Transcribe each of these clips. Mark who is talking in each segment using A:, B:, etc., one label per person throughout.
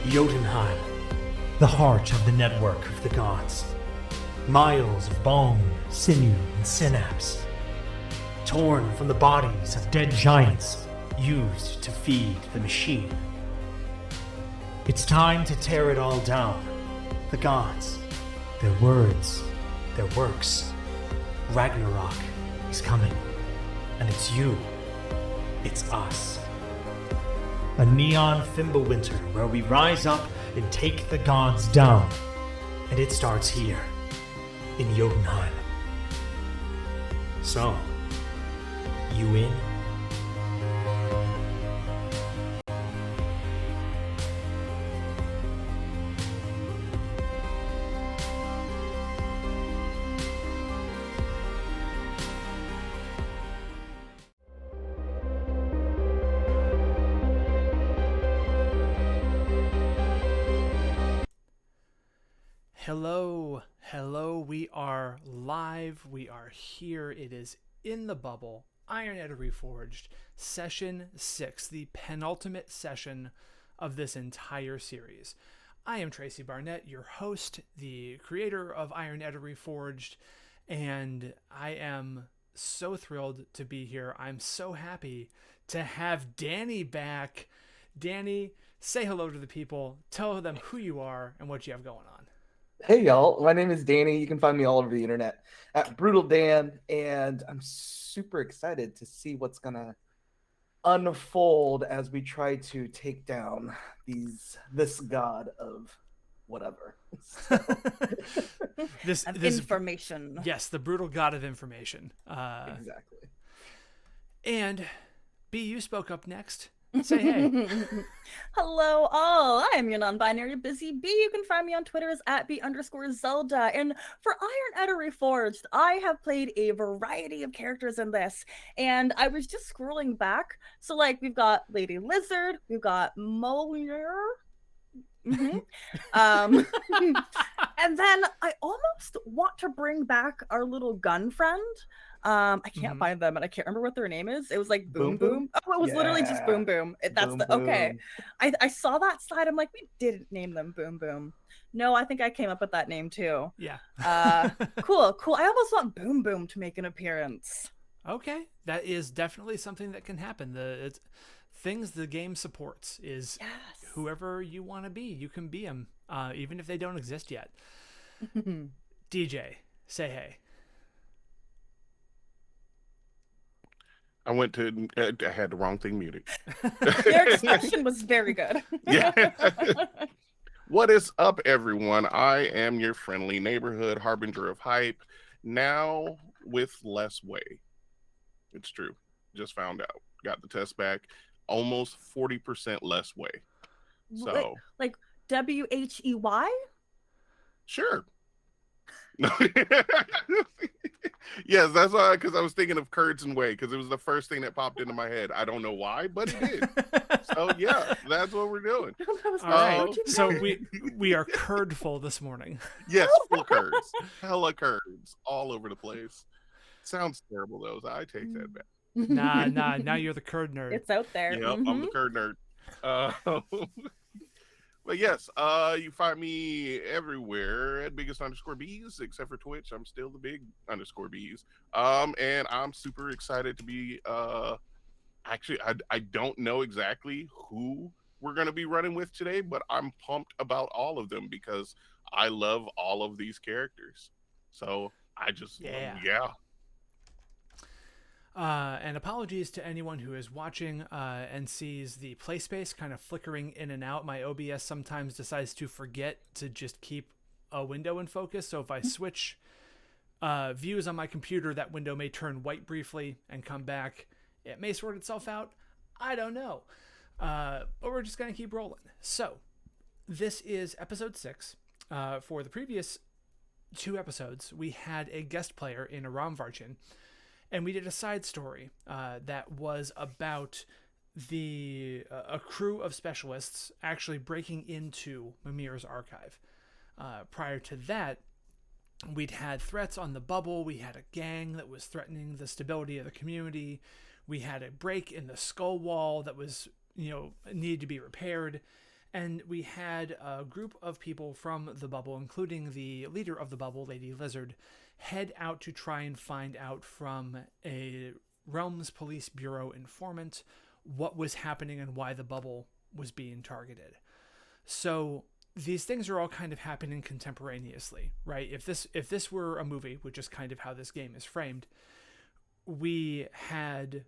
A: Jotunheim, the heart of the network of the gods. Miles of bone, sinew, and synapse, torn from the bodies of dead giants used to feed the machine. It's time to tear it all down. The gods, their words, their works. Ragnarok is coming. And it's you. It's us. A neon Fimbulwinter where we rise up and take the gods down. And it starts here, in Jotunheim. So, you in?
B: Hello, we are live, we are here, it is in the bubble, Iron Edda Reforged, Session 6, the penultimate session of this entire series. I am Tracy Barnett, your host, the creator of Iron Edda Reforged, and I am so thrilled to be here. I'm so happy to have Danny back. Danny, say hello to the people, tell them who you are and what you have going on.
C: Hey y'all, my name is Danny. You can find me all over the internet at Brutal Dan, and I'm super excited to see what's gonna unfold as we try to take down this god of whatever.
B: This
D: information.
B: Yes, the brutal god of information.
C: Exactly.
B: And B, you spoke up next. Say hey.
D: Hello all, I am your non-binary Busy B. You can find me on Twitter as @B_Zelda. And for Iron Edda Reforged, I have played a variety of characters in this. And I was just scrolling back. So like we've got Lady Lizard, we've got Molir. And then I almost want to bring back our little gun friend. I can't find them, and I can't remember what their name is. It was like Boom Boom. Oh, it was literally just Boom Boom. That's
C: Boom
D: okay.
C: Boom.
D: I saw that slide. I'm like, we didn't name them Boom Boom. No, I think I came up with that name too.
B: Yeah.
D: Cool. I almost want Boom Boom to make an appearance.
B: Okay, that is definitely something that can happen. It's things the game supports is whoever you want to be, you can be them, even if they don't exist yet. DJ, say hey.
E: I had the wrong thing muted.
D: Your expression was very good.
E: Yeah. What is up, everyone? I am your friendly neighborhood harbinger of hype, now with less whey. It's true. Just found out. Got the test back. Almost 40% less whey. So,
D: like WHEY?
E: Sure. Yes, that's why, because I was thinking of curds and whey, because it was the first thing that popped into my head. I don't know why, but it did. So yeah, that's what we're doing.
B: All right, so we are curd full this morning.
E: Yes, full curds, hella curds, all over the place. Sounds terrible though, so I take that back.
B: Nah, now you're the curd nerd.
D: It's out there.
E: Yep, I'm the curd nerd. But yes, you find me everywhere at biggest_bees, except for Twitch. I'm still the big_bees. And I'm super excited to be, actually, I don't know exactly who we're going to be running with today, but I'm pumped about all of them because I love all of these characters. So I just, yeah.
B: And apologies to anyone who is watching and sees the play space kind of flickering in and out. My OBS sometimes decides to forget to just keep a window in focus. So if I switch views on my computer, that window may turn white briefly and come back. It may sort itself out. I don't know. But we're just going to keep rolling. So this is episode 6. For the previous 2 episodes, we had a guest player in Aram Varchin. And we did a side story that was about a crew of specialists actually breaking into Mimir's archive. Prior to that, we'd had threats on the bubble. We had a gang that was threatening the stability of the community. We had a break in the skull wall that was, needed to be repaired. And we had a group of people from the bubble, including the leader of the bubble, Lady Lizard, head out to try and find out from a Realms Police Bureau informant what was happening and why the bubble was being targeted. So these things are all kind of happening contemporaneously, right? If this were a movie, which is kind of how this game is framed, we had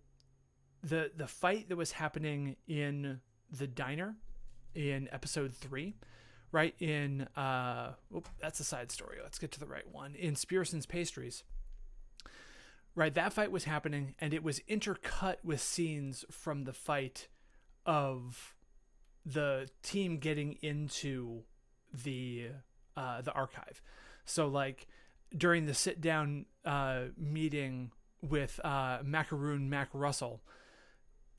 B: the fight that was happening in the diner in episode 3, right? In that's a side story. Let's get to the right one. In Spearson's Pastries, right? That fight was happening, and it was intercut with scenes from the fight of the team getting into the archive. So like during the sit down meeting with Macaroon Mac Russell,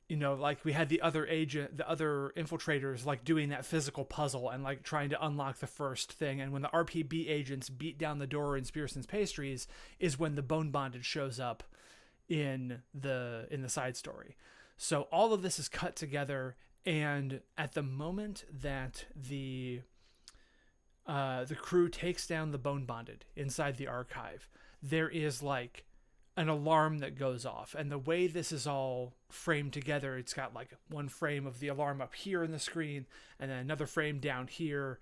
B: you know, like we had the other infiltrators like doing that physical puzzle and like trying to unlock the first thing. And when the RPB agents beat down the door in Spearson's Pastries is when the bone bondage shows up in the side story. So all of this is cut together. And at the moment that the crew takes down the bone bonded inside the archive, there is like an alarm that goes off. And the way this is all framed together, it's got like one frame of the alarm up here in the screen and then another frame down here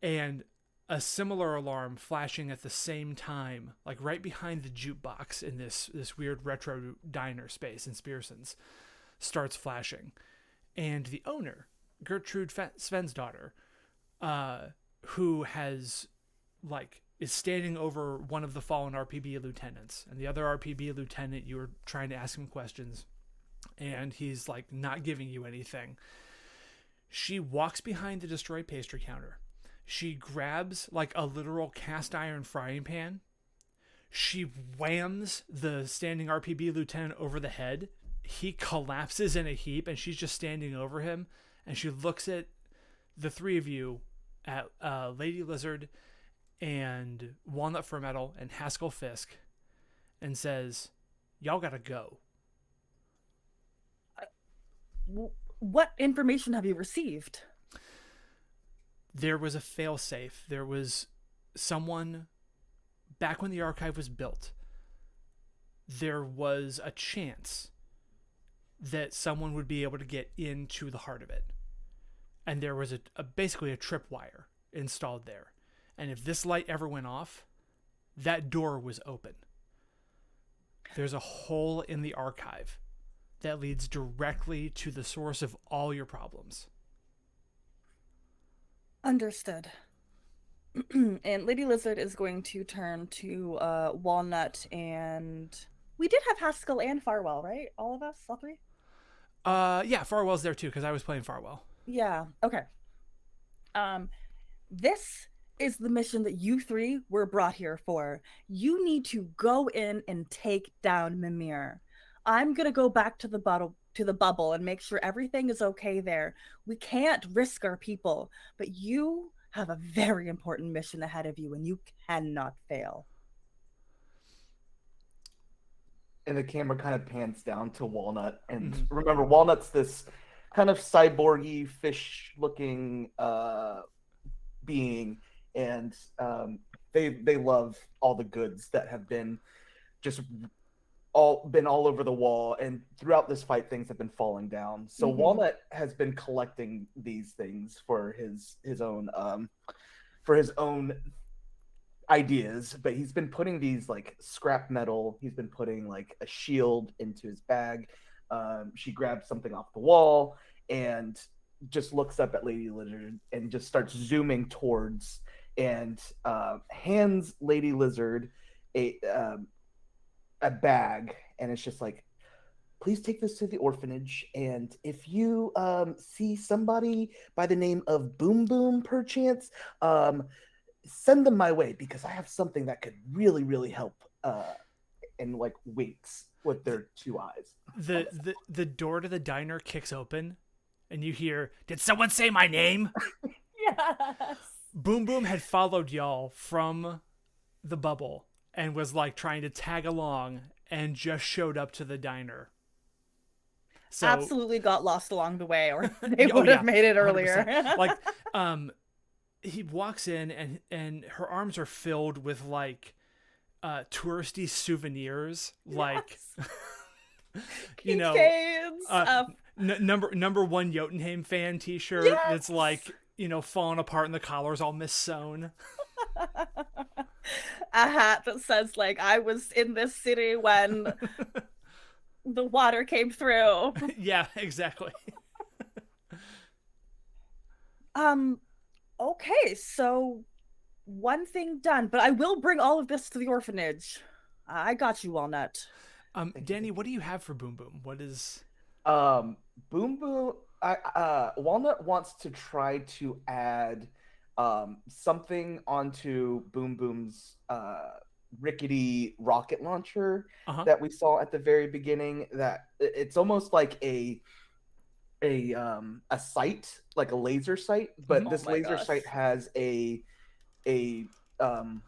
B: and a similar alarm flashing at the same time, like right behind the jukebox in this weird retro diner space in Spearson's, starts flashing. And the owner, Gertrude Svensdottir, who has like is standing over one of the fallen RPB lieutenants, and the other RPB lieutenant, you were trying to ask him questions and he's like not giving you anything. She walks behind the destroyed pastry counter. She grabs like a literal cast iron frying pan. She whams the standing RPB lieutenant over the head. He collapses in a heap and she's just standing over him, and she looks at the three of you, at Lady Lizard and Walnut for Metal and Haskell Fisk, and says, "Y'all gotta go."
D: What information have you received?
B: There was a failsafe. There was someone, back when the archive was built, there was a chance that someone would be able to get into the heart of it. And there was basically a tripwire installed there. And if this light ever went off, that door was open. There's a hole in the archive that leads directly to the source of all your problems.
D: Understood. And Lady Lizard is going to turn to Walnut, and we did have Haskell and Farwell, right? All of us? All three?
B: Yeah, Farwell's there too, because I was playing Farwell.
D: Yeah, okay. This is the mission that you three were brought here for. You need to go in and take down Mimir. I'm gonna go back to the bubble and make sure everything is okay there. We can't risk our people, but you have a very important mission ahead of you and you cannot fail.
C: And the camera kind of pans down to Walnut. And remember, Walnut's this kind of cyborgy, fish-looking being. And they love all the goods that have been just all over the wall. And throughout this fight, things have been falling down. So Walnut has been collecting these things for his own ideas, but he's been putting these like scrap metal, he's been putting like a shield into his bag. She grabs something off the wall and just looks up at Lady Lizard and just starts zooming towards and hands Lady Lizard a bag, and it's just like, please take this to the orphanage, and if you see somebody by the name of Boom Boom perchance, send them my way, because I have something that could really, really help. And like winks with their two eyes.
B: The door to the diner kicks open, and you hear, "Did someone say my name?"
D: Yes.
B: Boom Boom had followed y'all from the bubble and was like trying to tag along, and just showed up to the diner. So
D: absolutely got lost along the way, or they
B: Oh,
D: would
B: yeah,
D: have made it
B: 100%.
D: earlier.
B: Like, he walks in and her arms are filled with like touristy souvenirs, like you know,
D: Keychains.
B: number one Jotunheim fan T-shirt that's
D: Yes!
B: like, you know, falling apart and the collar's all missewn.
D: A hat that says like, I was in this city when the water came through.
B: Yeah, exactly.
D: Okay, so one thing done, but I will bring all of this to the orphanage. I got you, Walnut.
B: Danny, what do you have for Boom Boom? What is
C: Boom Boom. Walnut wants to try to add something onto Boom Boom's rickety rocket launcher that we saw at the very beginning. That it's almost like a sight, like a laser sight, but this laser sight has a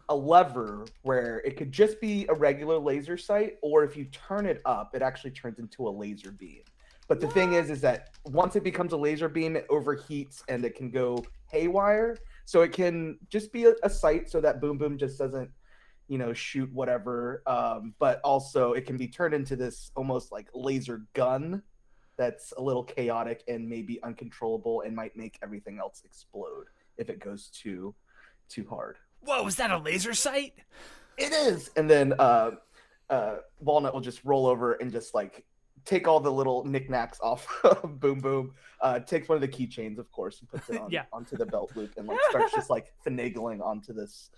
C: lever where it could just be a regular laser sight, or if you turn it up, it actually turns into a laser beam. But the thing is that once it becomes a laser beam, it overheats and it can go haywire. So it can just be a sight so that Boom Boom just doesn't, shoot whatever. But also it can be turned into this almost like laser gun that's a little chaotic and maybe uncontrollable and might make everything else explode if it goes too hard.
B: Whoa, is that a laser sight?
C: It is. And then Walnut will just roll over and just like take all the little knickknacks off of Boom Boom, takes one of the keychains, of course, and puts it on, onto the belt loop and like starts just like finagling onto this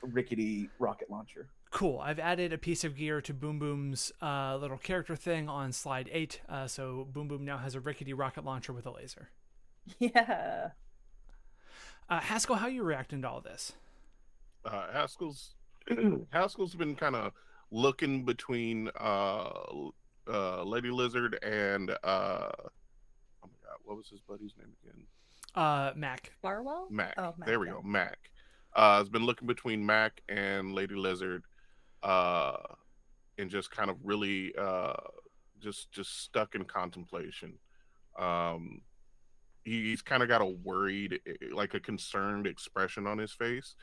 C: rickety rocket launcher.
B: Cool. I've added a piece of gear to Boom Boom's little character thing on slide 8. So Boom Boom now has a rickety rocket launcher with a laser.
D: Yeah.
B: Haskell, how are you reacting to all this?
E: Haskell's been kind of looking between Lady Lizard and oh my god, what was his buddy's name again?
B: Mac.
D: Barwell?
E: Mac.
D: Oh, Mac.
E: There we go, Mac. Has been looking between Mac and Lady Lizard, and just kind of really just stuck in contemplation. He's kind of got a worried, like a concerned expression on his face,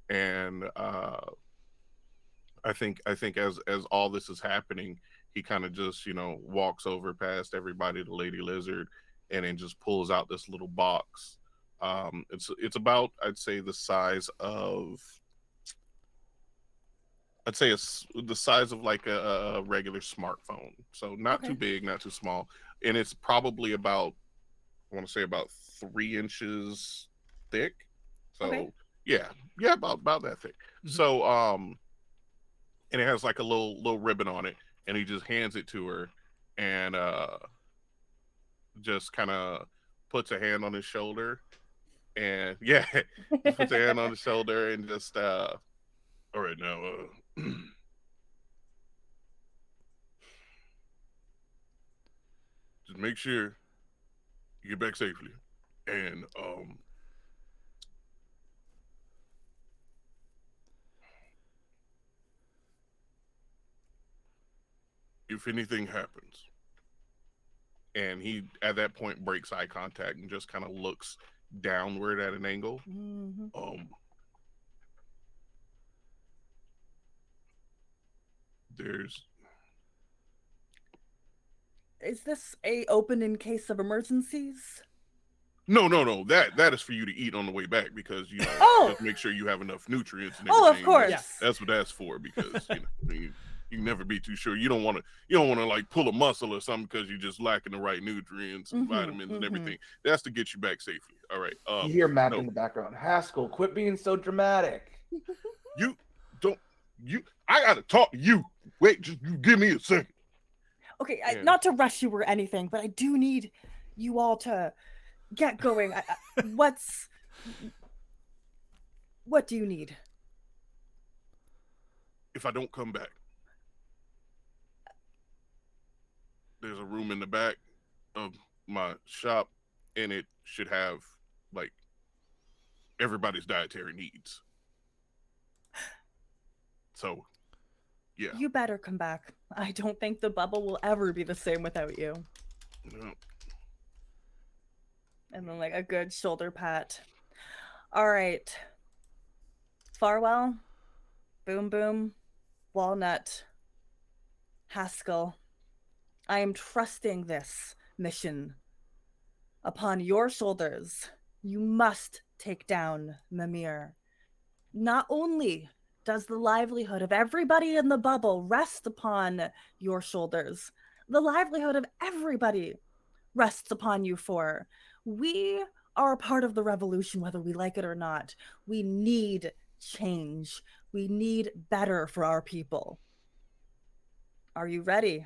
E: and I think as all this is happening, he kind of just walks over past everybody to Lady Lizard, and then just pulls out this little box. It's about, I'd say, the size of the size of like a regular smartphone, so not too big, not too small, and it's probably about, I want to say, about 3 inches thick. So yeah, about that thick. Mm-hmm. So and it has like a little ribbon on it, and he just hands it to her, and just kind of puts a hand on his shoulder, and puts a hand on his shoulder, and just all right, now just make sure you get back safely, and if anything happens, and he at that point breaks eye contact and just kind of looks downward at an angle. Mm-hmm.
D: Is this a open in case of emergencies?
E: No. That is for you to eat on the way back, because just make sure you have enough nutrients and everything.
D: Oh, of course.
E: That's what that's for, because you can never be too sure. You don't want to like pull a muscle or something because you're just lacking the right nutrients and vitamins and everything. That's to get you back safely. All right.
C: You hear Mac in the background. Haskell, quit being so dramatic.
E: I gotta talk to you. Wait, just give me a second.
D: Okay, not to rush you or anything, but I do need you all to get going. What do you need?
E: If I don't come back, there's a room in the back of my shop, and it should have like everybody's dietary needs. So Yeah.
D: You better come back. I don't think the bubble will ever be the same without you.
E: No.
D: And then like a good shoulder pat. All right. Farwell, Boom Boom, Walnut, Haskell. I am trusting this mission upon your shoulders. You must take down Mimir. Not only does the livelihood of everybody in the bubble rest upon your shoulders, the livelihood of everybody rests upon you four. We are a part of the revolution, whether we like it or not. We need change. We need better for our people. Are you ready?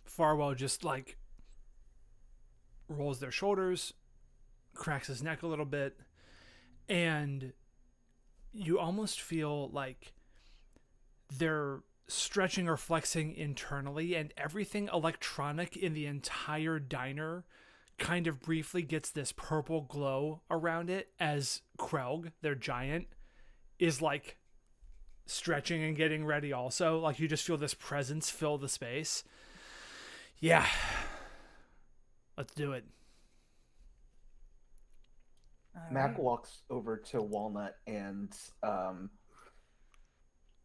B: Farwell just like rolls their shoulders, cracks his neck a little bit, and you almost feel like they're stretching or flexing internally, and everything electronic in the entire diner kind of briefly gets this purple glow around it as Krelg, their giant, is like stretching and getting ready also. Like you just feel this presence fill the space. Yeah. Let's do it.
C: Mac walks over to Walnut and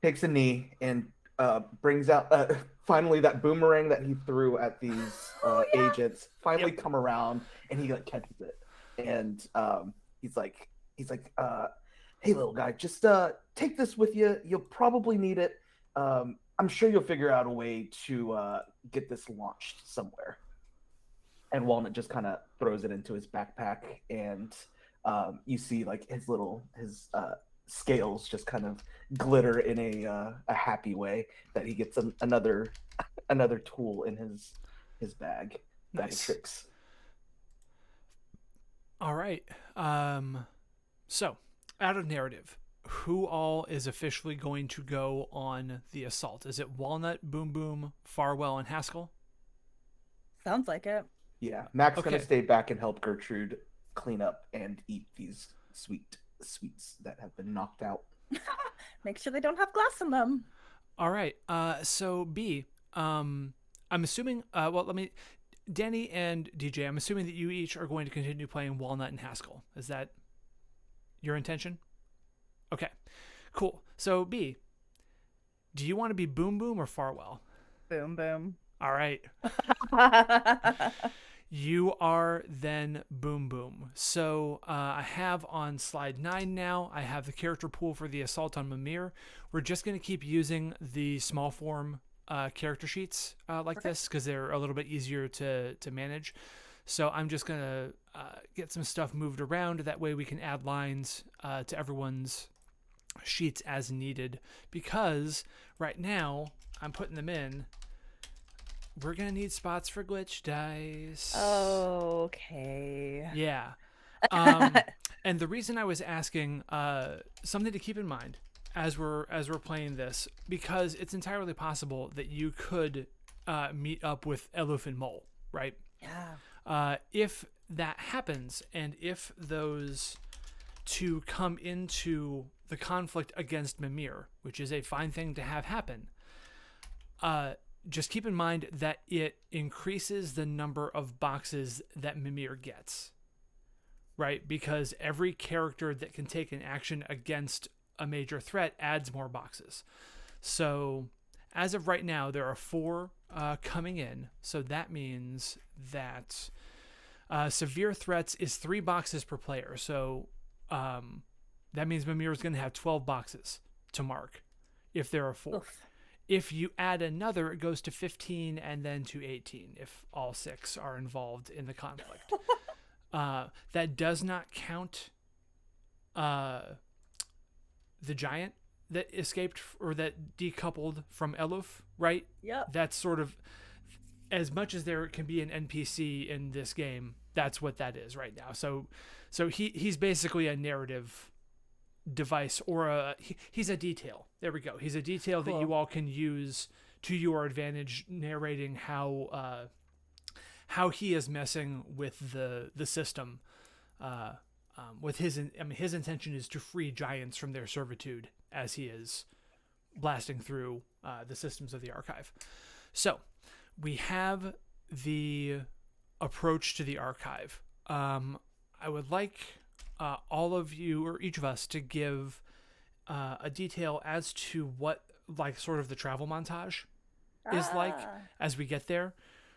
C: takes a knee and brings out finally that boomerang that he threw at these agents finally come around, and he like catches it, and he's like hey little guy, just take this with you, you'll probably need it. I'm sure you'll figure out a way to get this launched somewhere. And Walnut just kind of throws it into his backpack, and you see like his scales just kind of glitter in a happy way that he gets another tool in his bag of tricks.
B: All right. So out of narrative, who all is officially going to go on the assault? Is it Walnut, Boom Boom, Farwell, and Haskell?
D: Sounds like it.
C: Yeah, Mac's
B: Okay.
C: gonna stay back and help Gertrude clean up and eat these sweets that have been knocked out.
D: Make sure they don't have glass in them.
B: All right. So B, I'm assuming. Danny and DJ, I'm assuming that you each are going to continue playing Walnut and Haskell. Is that your intention? Okay. Cool. So B, do you want to be Boom Boom or Farwell?
D: Boom Boom.
B: All right. You are then Boom Boom. So I have on slide 9 now, I have the character pool for the assault on Mimir. We're just going to keep using the small form character sheets like this because they're a little bit easier to manage. So I'm just going to get some stuff moved around. That way we can add lines to everyone's sheets as needed, because right now I'm putting them in. We're going to need spots for glitch dice.
D: Okay.
B: Yeah. And the reason I was asking, something to keep in mind as we're playing this, because it's entirely possible that you could meet up with Eluf and Mole, right?
D: Yeah.
B: If that happens, and if those two come into the conflict against Mimir, which is a fine thing to have happen, just keep in mind that it increases the number of boxes that Mimir gets, right? Because every character that can take an action against a major threat adds more boxes. So as of right now, there are 4 coming in. So that means that severe threats is 3 boxes per player. So that means Mimir is going to have 12 boxes to mark if there are 4.
D: Oof.
B: If you add another, it goes to 15 and then to 18 if all 6 are involved in the conflict. That does not count the giant that escaped or that decoupled from Eluf, right?
D: Yep.
B: That's sort of, as much as there can be an NPC in this game, that's what that is right now. So he's basically a narrative device, or he's a detail. There we go. He's a detail that you all can use to your advantage, narrating how he is messing with the system. With his intention is to free giants from their servitude, as he is blasting through the systems of the archive. So we have the approach to the archive. I would like all of you, or each of us, to give a detail as to what, like, sort of the travel montage is like as we get there,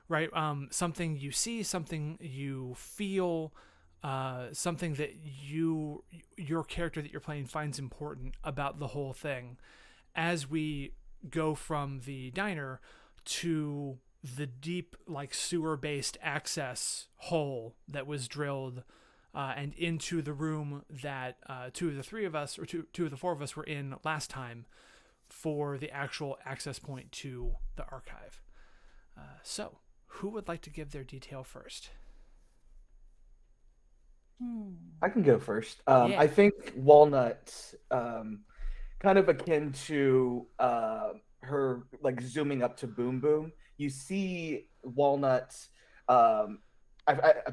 B: right? Something you see, something you feel, something that your character that you're playing finds important about the whole thing as we go from the diner to the deep, like, sewer-based access hole that was drilled and into the room that two of the four of us were in last time for the actual access point to the archive. So, who would like to give their detail first?
C: I can go first.
B: Yeah.
C: I think Walnut, kind of akin to her, like, zooming up to Boom Boom. You see Walnut. I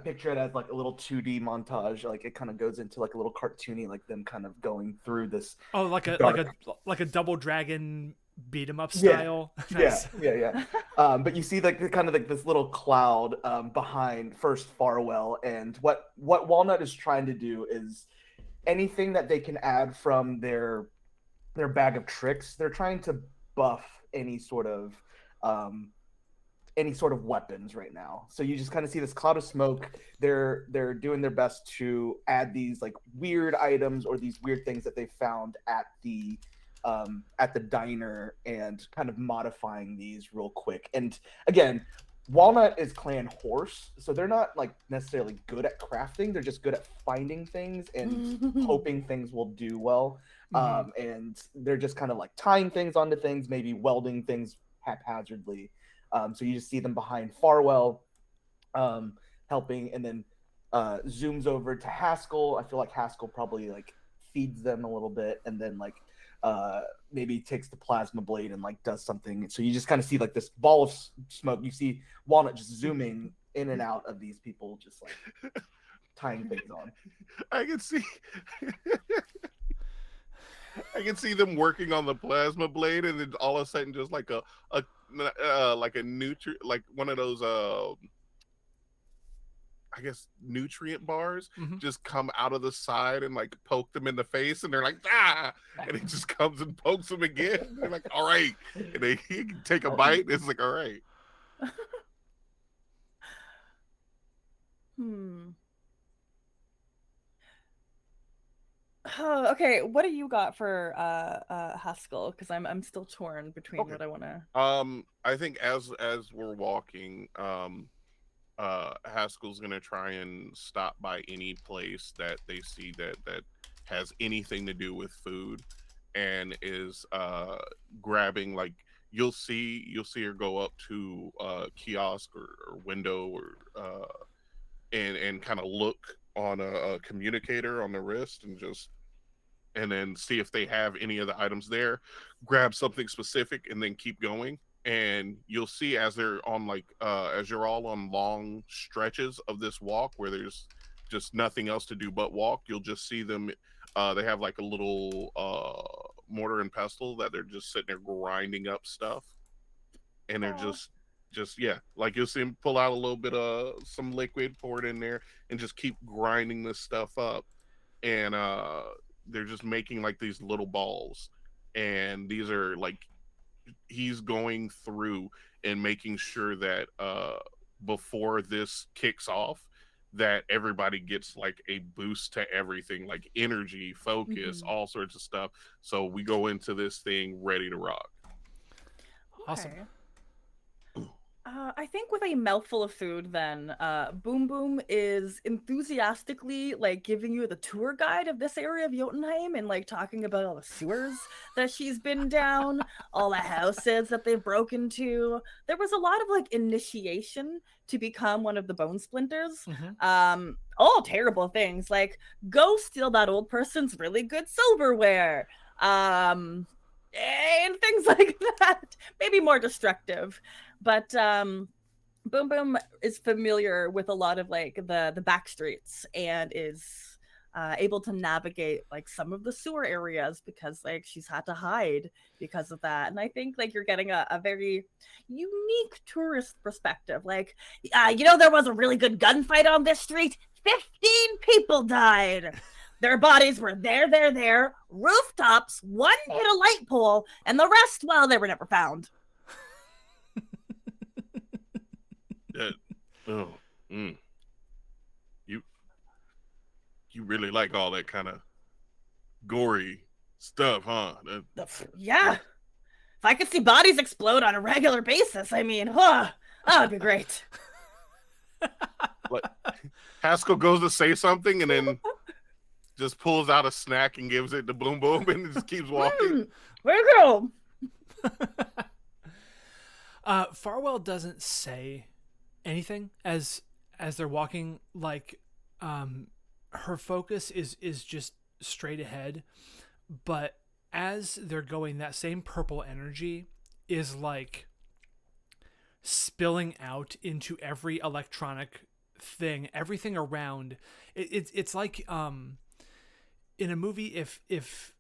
C: picture it as like a little 2D montage. Like, it kind of goes into like a little cartoony, like them kind of going through this.
B: Oh, like a Double Dragon beat 'em up
C: Yeah.
B: style.
C: Yeah, yeah. But you see like kind of like this little cloud behind first Farwell, and what Walnut is trying to do is anything that they can add from their bag of tricks. They're trying to buff any sort of weapons right now. So you just kind of see this cloud of smoke. They're doing their best to add these like weird items or these weird things that they found at the diner and kind of modifying these real quick. And again, Walnut is clan horse, so they're not like necessarily good at crafting. They're just good at finding things and hoping things will do well. And they're just kind of like tying things onto things, maybe welding things haphazardly. So you just see them behind Farwell, helping, and then zooms over to Haskell. I feel like Haskell probably like feeds them a little bit, and then like maybe takes the plasma blade and like does something. So you just kind of see like this ball of smoke. You see Walnut just zooming in and out of these people, just like tying things on.
E: I can see. I can see them working on the plasma blade, and then all of a sudden, just like a like one of those I guess nutrient bars just come out of the side and like poke them in the face, and they're like, ah, and it just comes and pokes them again. They're like, all right, and they take a bite, and it's like, all right.
D: Okay, what do you got for Haskell? Because I'm still torn between what I want to.
E: I think as we're walking, Haskell's gonna try and stop by any place that they see that has anything to do with food, and is grabbing, like, you'll see her go up to a kiosk or window or and kind of look on a communicator on the wrist, and then see if they have any of the items there, grab something specific, and then keep going. And you'll see as they're on like as you're all on long stretches of this walk where there's just nothing else to do but walk, you'll just see them. They have like a little mortar and pestle that they're just sitting there grinding up stuff, and they're just yeah, like you'll see them pull out a little bit of some liquid, pour it in there, and just keep grinding this stuff up. And they're just making like these little balls, and these are like, he's going through and making sure that before this kicks off, that everybody gets like a boost to everything, like energy, focus, all sorts of stuff. So we go into this thing ready to rock.
B: Awesome.
D: Okay. I think with a mouthful of food, then Boom Boom is enthusiastically like giving you the tour guide of this area of Jotunheim and like talking about all the sewers that she's been down, all the houses that they've broken to. There was a lot of like initiation to become one of the Bone Splinters. All terrible things like go steal that old person's really good silverware. And things like that. Maybe more destructive. But Boom Boom is familiar with a lot of like the back streets and is able to navigate like some of the sewer areas because like she's had to hide because of that. And I think like you're getting a very unique tourist perspective. Like, there was a really good gunfight on this street. 15 people died. Their bodies were there, rooftops, one hit a light pole, and the rest, well, they were never found.
E: You really like all that kind of gory stuff, huh?
D: Yeah. If I could see bodies explode on a regular basis, I mean, that would be great.
E: Haskell goes to say something and then just pulls out a snack and gives it to Boom Boom and just keeps walking.
D: Where you go?
B: Farwell doesn't say anything as they're walking. Like, her focus is just straight ahead, but as they're going, that same purple energy is like spilling out into every electronic thing, everything around. It's like in a movie, if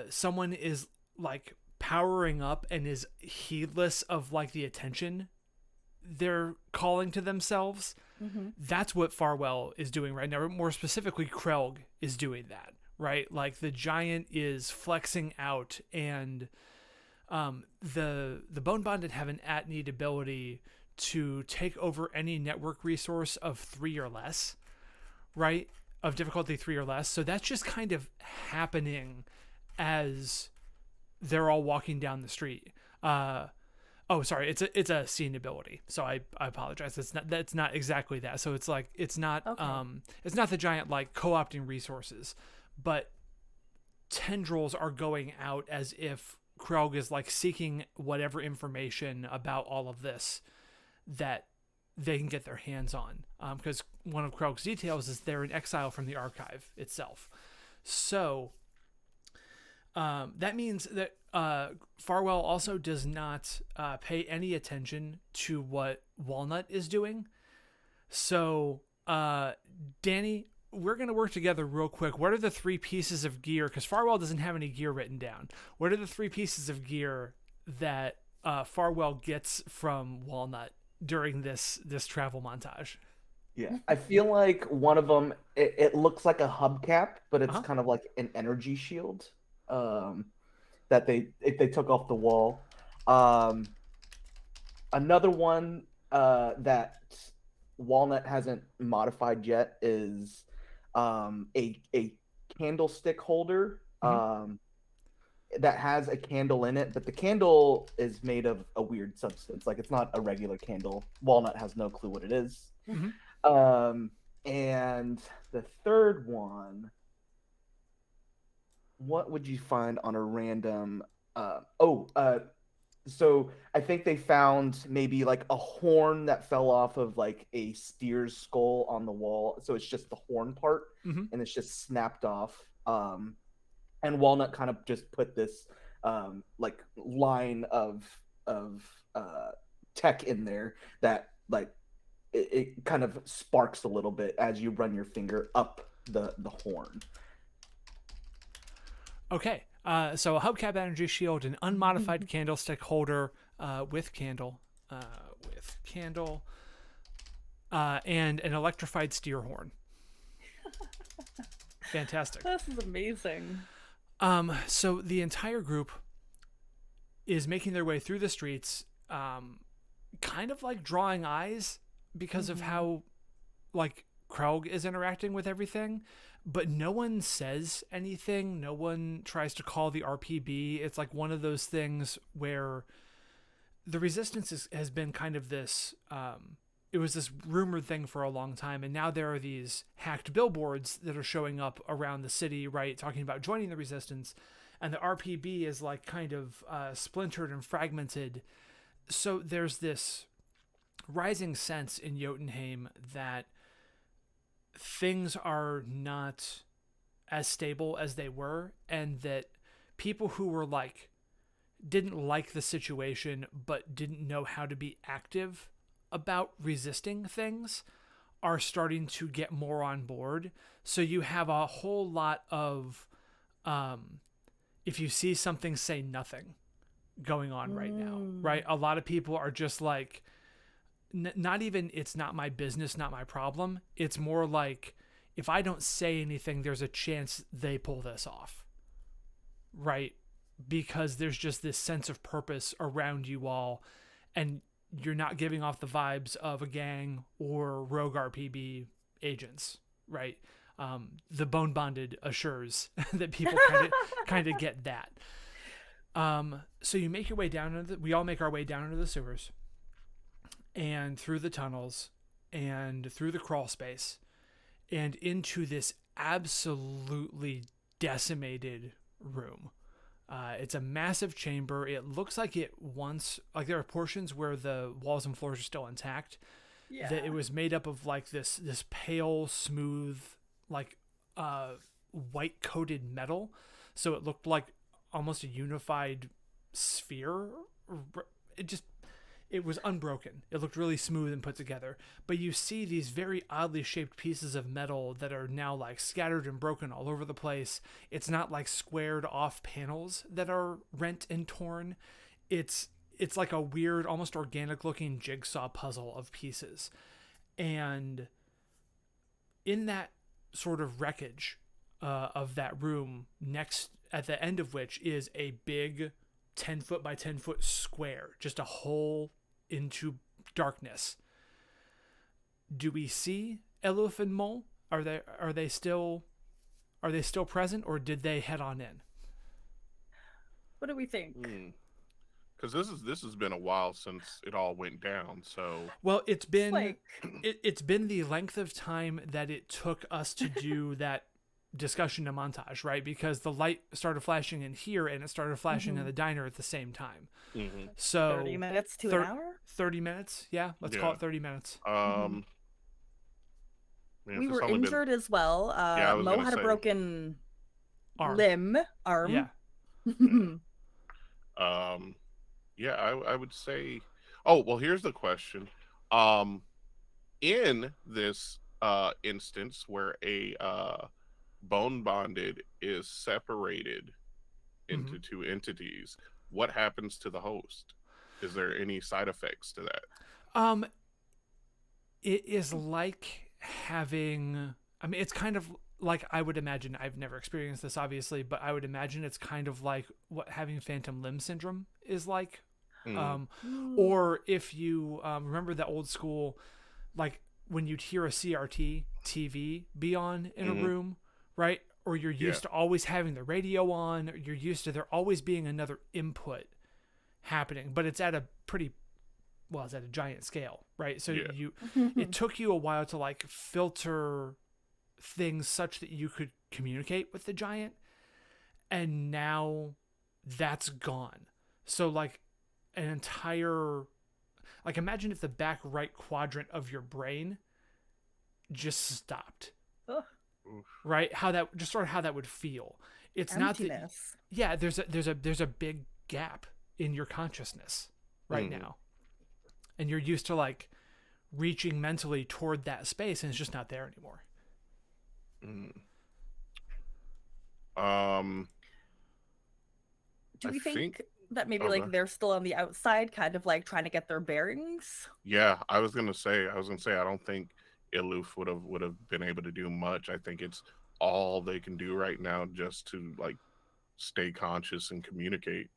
B: someone is like powering up and is heedless of like the attention they're calling to themselves, that's what Farwell is doing right now. More specifically, Krelg is doing that, right? Like the giant is flexing out, and the Bone Bonded have an at-need ability to take over any network resource of 3 or less, right? Of difficulty 3 or less. So that's just kind of happening as they're all walking down the street. Oh, sorry, it's a scene ability. So I apologize. That's not exactly that. So it's like it's not the giant like co-opting resources, but tendrils are going out as if Krelg is like seeking whatever information about all of this that they can get their hands on. Because one of Krelg's details is they're in exile from the archive itself. So that means that Farwell also does not pay any attention to what Walnut is doing. So, Danny, we're going to work together real quick. What are the 3 pieces of gear? Because Farwell doesn't have any gear written down. What are the 3 pieces of gear that Farwell gets from Walnut during this travel montage?
C: Yeah, I feel like one of them, it looks like a hubcap, but it's kind of like an energy shield. That they took off the wall. Another one that Walnut hasn't modified yet is a candlestick holder that has a candle in it, but the candle is made of a weird substance. Like, it's not a regular candle. Walnut has no clue what it is. And the third one, what would you find on a random so I think they found maybe like a horn that fell off of like a steer's skull on the wall, so it's just the horn part and it's just snapped off, and Walnut kind of just put this like line of tech in there that like it kind of sparks a little bit as you run your finger up the horn.
B: Okay, so a hubcap energy shield, an unmodified candlestick holder with candle, and an electrified steer horn. Fantastic.
D: This is amazing.
B: So the entire group is making their way through the streets, kind of like drawing eyes because of how like Krelg is interacting with everything. But no one says anything. No one tries to call the RPB. It's like one of those things where the resistance has been kind of this, it was this rumored thing for a long time. And now there are these hacked billboards that are showing up around the city, right? Talking about joining the resistance. And the RPB is like kind of splintered and fragmented. So there's this rising sense in Jotunheim that things are not as stable as they were, and that people who were like didn't like the situation but didn't know how to be active about resisting things are starting to get more on board. So you have a whole lot of, if you see something, say nothing going on right now, right? A lot of people are just like, not even, it's not my business, not my problem. It's more like, if I don't say anything, there's a chance they pull this off, right? Because there's just this sense of purpose around you all, and you're not giving off the vibes of a gang or rogue RPB agents, right? The bone bonded assures that people kind of get that. So you make your way down we all make our way down into the sewers, and through the tunnels, and through the crawl space, and into this absolutely decimated room. It's a massive chamber. It looks like it once, like there are portions where the walls and floors are still intact.
D: Yeah.
B: That it was made up of like this pale, smooth, like white coated metal. So it looked like almost a unified sphere. It was unbroken. It looked really smooth and put together. But you see these very oddly shaped pieces of metal that are now like scattered and broken all over the place. It's not like squared off panels that are rent and torn. It's like a weird, almost organic looking jigsaw puzzle of pieces. And in that sort of wreckage of that room, next at the end of which is a big 10 foot by 10 foot square, just a hole into darkness. Do we see Eluf and Mole? Are they still present, or did they head on in?
D: What do we think?
E: Because this has been a while since it all went down. So
B: well, it's been
D: like...
B: it's been the length of time that it took us to do that discussion and montage, right? Because the light started flashing in here and it started flashing in the diner at the same time. So
D: 30 minutes to an hour?
B: 30 minutes, yeah. Let's call it 30 minutes.
E: Man,
D: we were injured as well. Mo had a broken arm.
B: Yeah.
E: Yeah, I would say. Oh well, here's the question. In this instance where a bone bonded is separated into two entities, what happens to the host? Is there any side effects to that?
B: It is like having, I mean, it's kind of like, I would imagine, I've never experienced this obviously, but I would imagine it's kind of like what having phantom limb syndrome is like. Or if you remember the old school, like when you'd hear a CRT TV be on in a room, right? Or you're used to always having the radio on, or you're used to there always being another input happening, but it's at a pretty, well, it's at a giant scale, right? So it took you a while to like filter things such that you could communicate with the giant, and now that's gone. So like an entire, like imagine if the back right quadrant of your brain just stopped.
D: Ugh.
B: Right? How that would feel. It's
D: emptiness.
B: Not that, there's a big gap in your consciousness right now. And you're used to like reaching mentally toward that space, and it's just not there anymore.
D: Do we think that maybe they're still on the outside, kind of like trying to get their bearings?
E: Yeah, I was gonna say I don't think Iluf would have been able to do much. I think it's all they can do right now just to like stay conscious and communicate.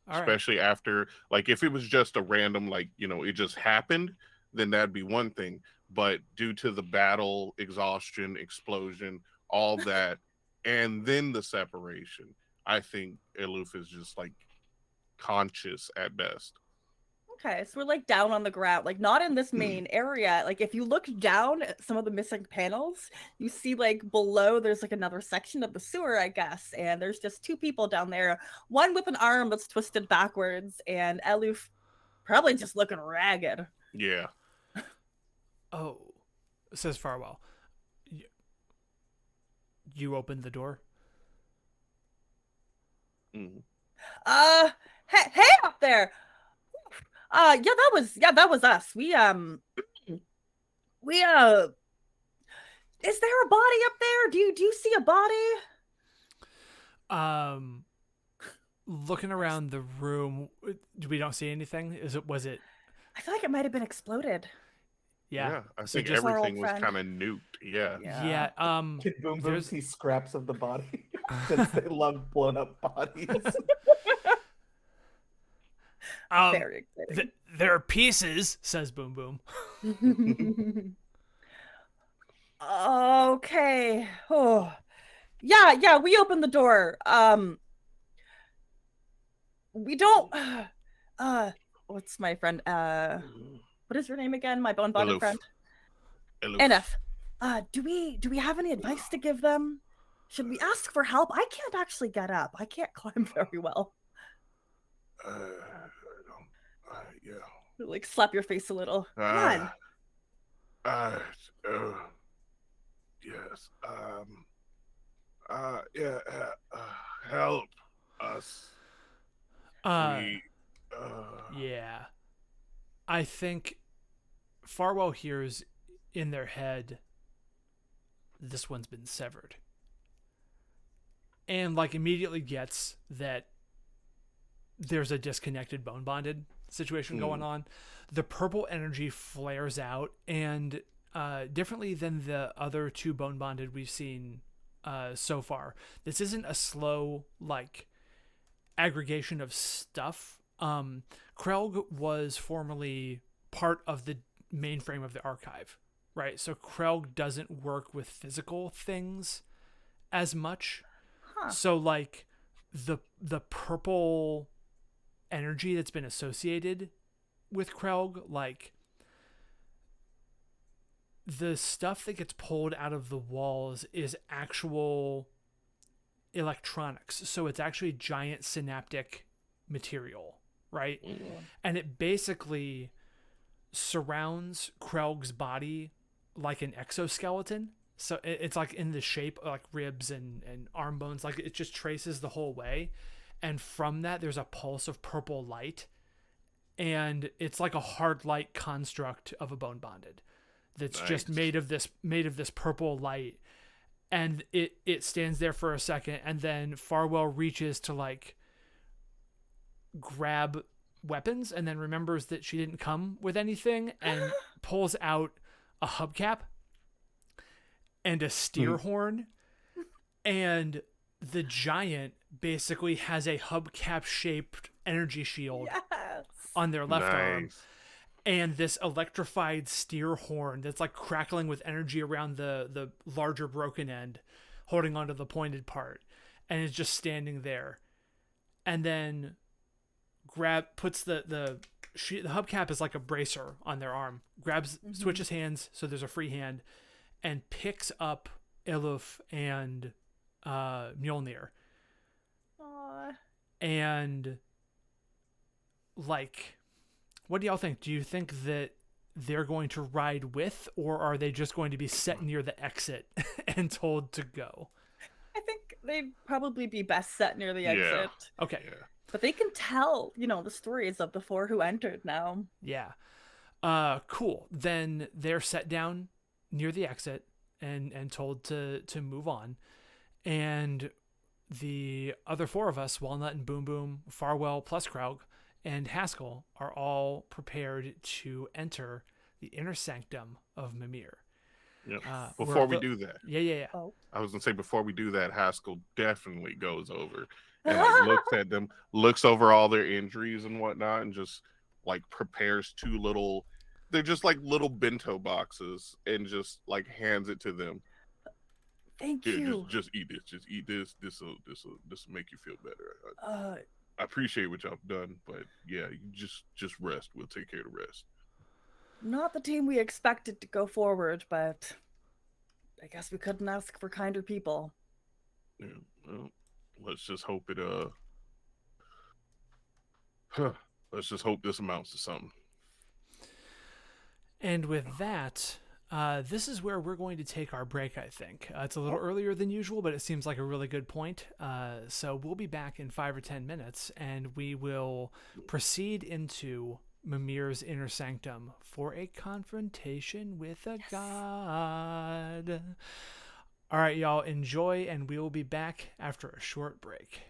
E: Especially after, like, if it was just a random, like, it just happened, then that'd be one thing. But due to the battle, exhaustion, explosion, all that, and then the separation, I think Iluf is just like conscious at best.
D: Okay, so we're like down on the ground, like not in this main area. Like if you look down at some of the missing panels, you see like below there's like another section of the sewer, I guess, and there's just two people down there, one with an arm that's twisted backwards, and Eluf probably just looking ragged.
E: Yeah.
B: Oh, says Farwell. You opened the door?
D: Hey up there! Yeah, that was us. We is there a body up there? Do you see a body?
B: Looking around the room, we don't see anything. Was it?
D: I feel like it might have been exploded.
B: Yeah.
E: I
B: So
E: think
B: just
E: everything was
D: friend.
E: kind of nuked. Yeah.
B: yeah.
C: Can Boom Boom
B: There's
C: see scraps of the body? Since they love blown up bodies.
D: Very exciting.
B: there are pieces, says Boom Boom.
D: Okay. Oh. Yeah, we opened the door. We don't what's my friend? What is your name again? My bone-bonded
E: Aloof.
D: friend?
E: Aloof.
D: NF. Do we have any advice to give them? Should we ask for help? I can't actually get up. I can't climb very well.
E: Yeah.
D: Like slap your face a little. Come on.
E: Yes. Yeah. Help us.
B: Yeah. I think Farwell hears in their head, this one's been severed. And like immediately gets that there's a disconnected bone bonded situation going on. The purple energy flares out, and differently than the other two bone bonded we've seen so far, this isn't a slow like aggregation of stuff. Krelg was formerly part of the mainframe of the archive, right? So Krelg doesn't work with physical things as much. So like the purple energy that's been associated with Krelg, like the stuff that gets pulled out of the walls is actual electronics. So it's actually giant synaptic material, right? And it basically surrounds Krelg's body like an exoskeleton. So it's like in the shape of like ribs and arm bones. Like it just traces the whole way. And from that, there's a pulse of purple light. And it's like a hard light construct of a bone bonded that's just made of this purple light. And it stands there for a second, and then Farwell reaches to like grab weapons and then remembers that she didn't come with anything and pulls out a hubcap and a steer horn, and the giant basically has a hubcap shaped energy shield on their left arm, and this electrified steer horn that's like crackling with energy around the larger broken end, holding onto the pointed part, and is just standing there. And then puts the hubcap is like a bracer on their arm, switches hands so there's a free hand, and picks up Iluf and Mjolnir.
D: Aww.
B: And like, what do y'all think? Do you think that they're going to ride with, or are they just going to be set near the exit and told to go?
D: I think they'd probably be best set near the exit.
B: Okay.
E: Yeah.
D: But they can tell, the stories of the four who entered now.
B: Yeah. Cool. Then they're set down near the exit and told to move on. And the other four of us, Walnut and Boom Boom, Farwell plus Krelg, and Haskell, are all prepared to enter the inner sanctum of Mimir.
E: Yep. Before we do that,
D: Oh.
E: I was gonna say before we do that, Haskell definitely goes over and like, looks at them, looks over all their injuries and whatnot, and just like prepares two little. They're just like little bento boxes, and just like hands it to them.
D: Thank
E: Here,
D: you.
E: just eat this. Just eat this. This'll make you feel better. I appreciate what y'all done, but yeah, you just rest. We'll take care of the rest.
D: Not the team we expected to go forward, but I guess we couldn't ask for kinder people.
E: Yeah, well, let's just hope it let's just hope this amounts to something.
B: And with that, this is where we're going to take our break, I think. It's a little earlier than usual, but it seems like a really good point. So we'll be back in 5 or 10 minutes, and we will proceed into Mimir's inner sanctum for a confrontation with a god. All right, y'all, enjoy, and we will be back after a short break.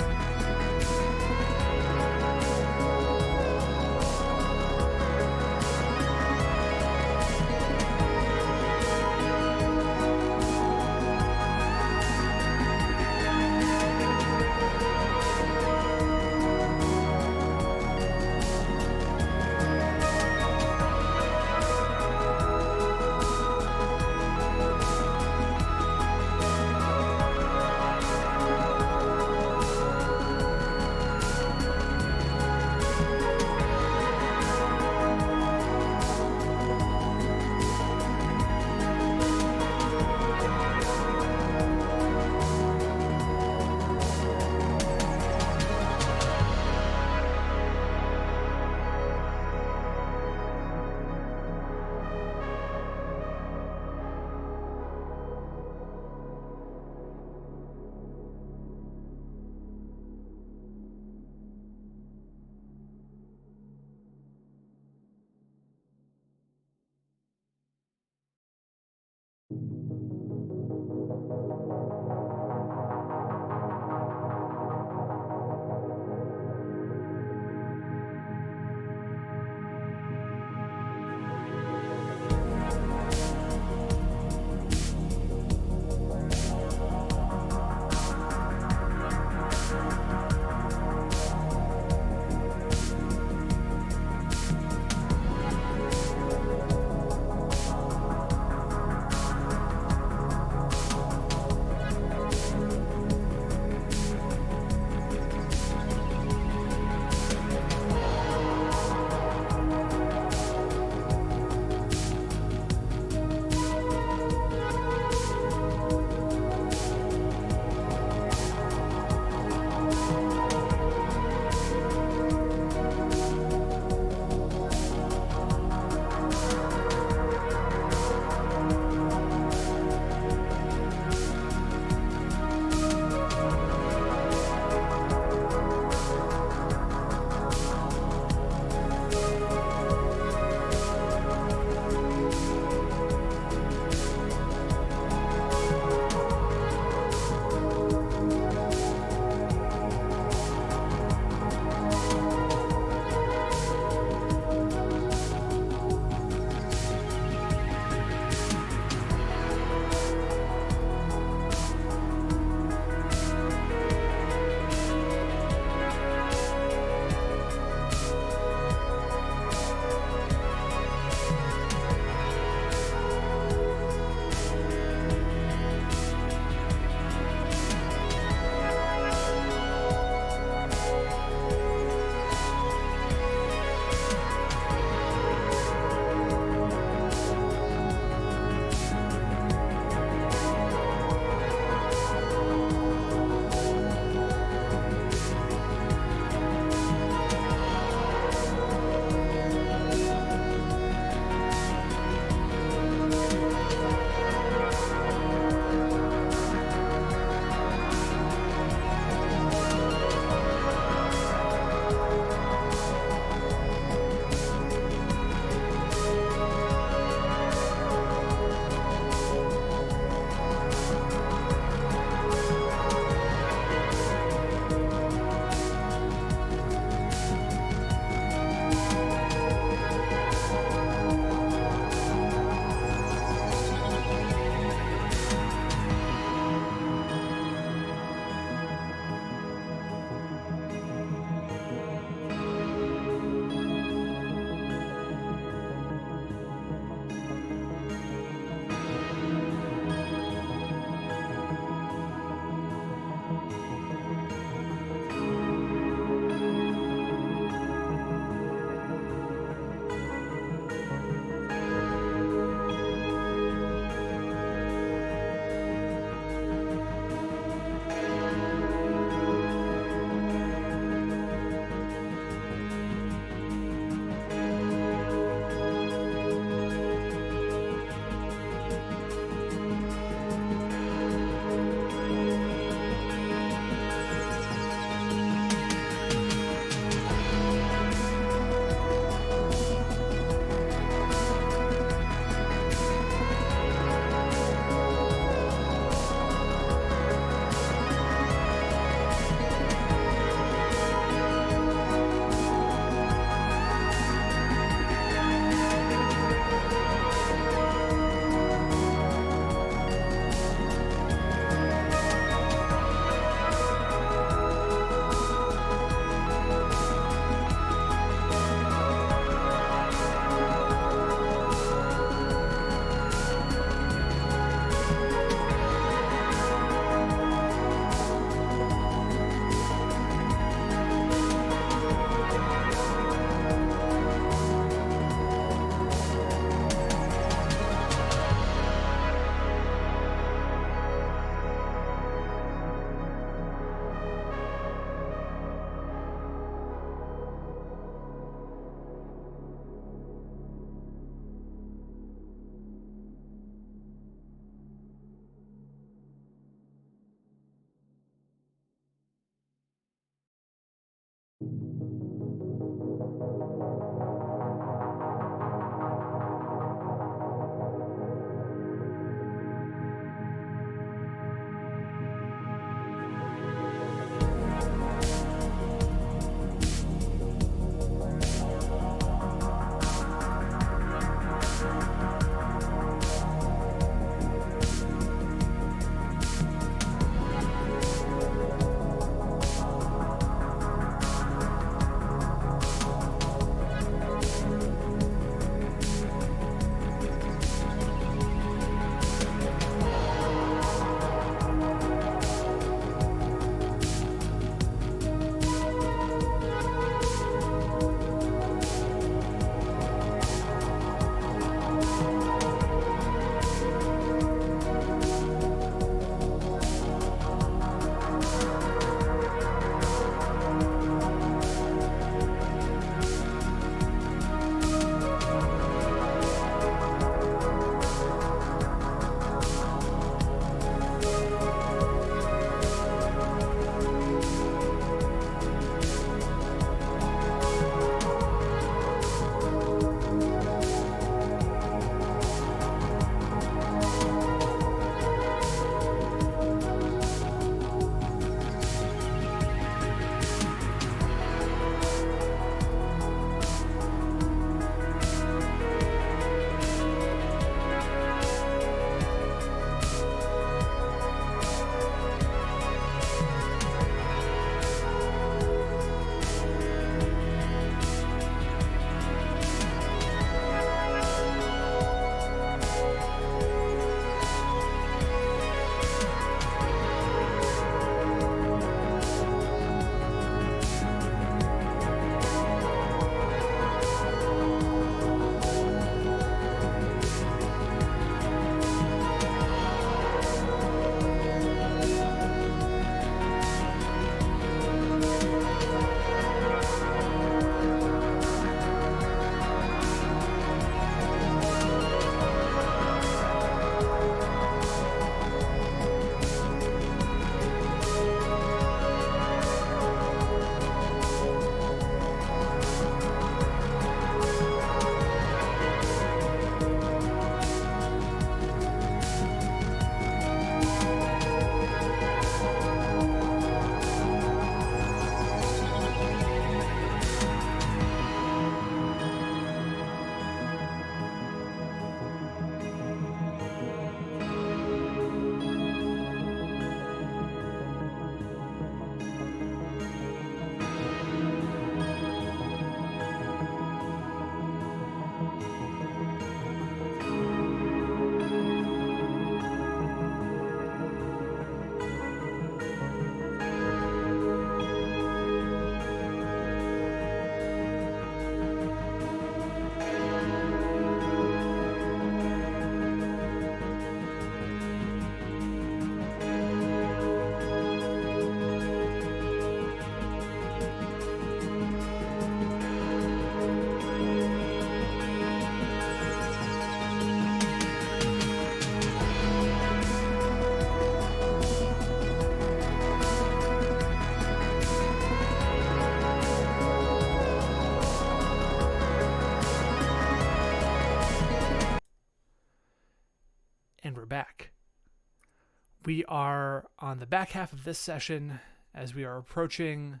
B: we are on the back half of this session as we are approaching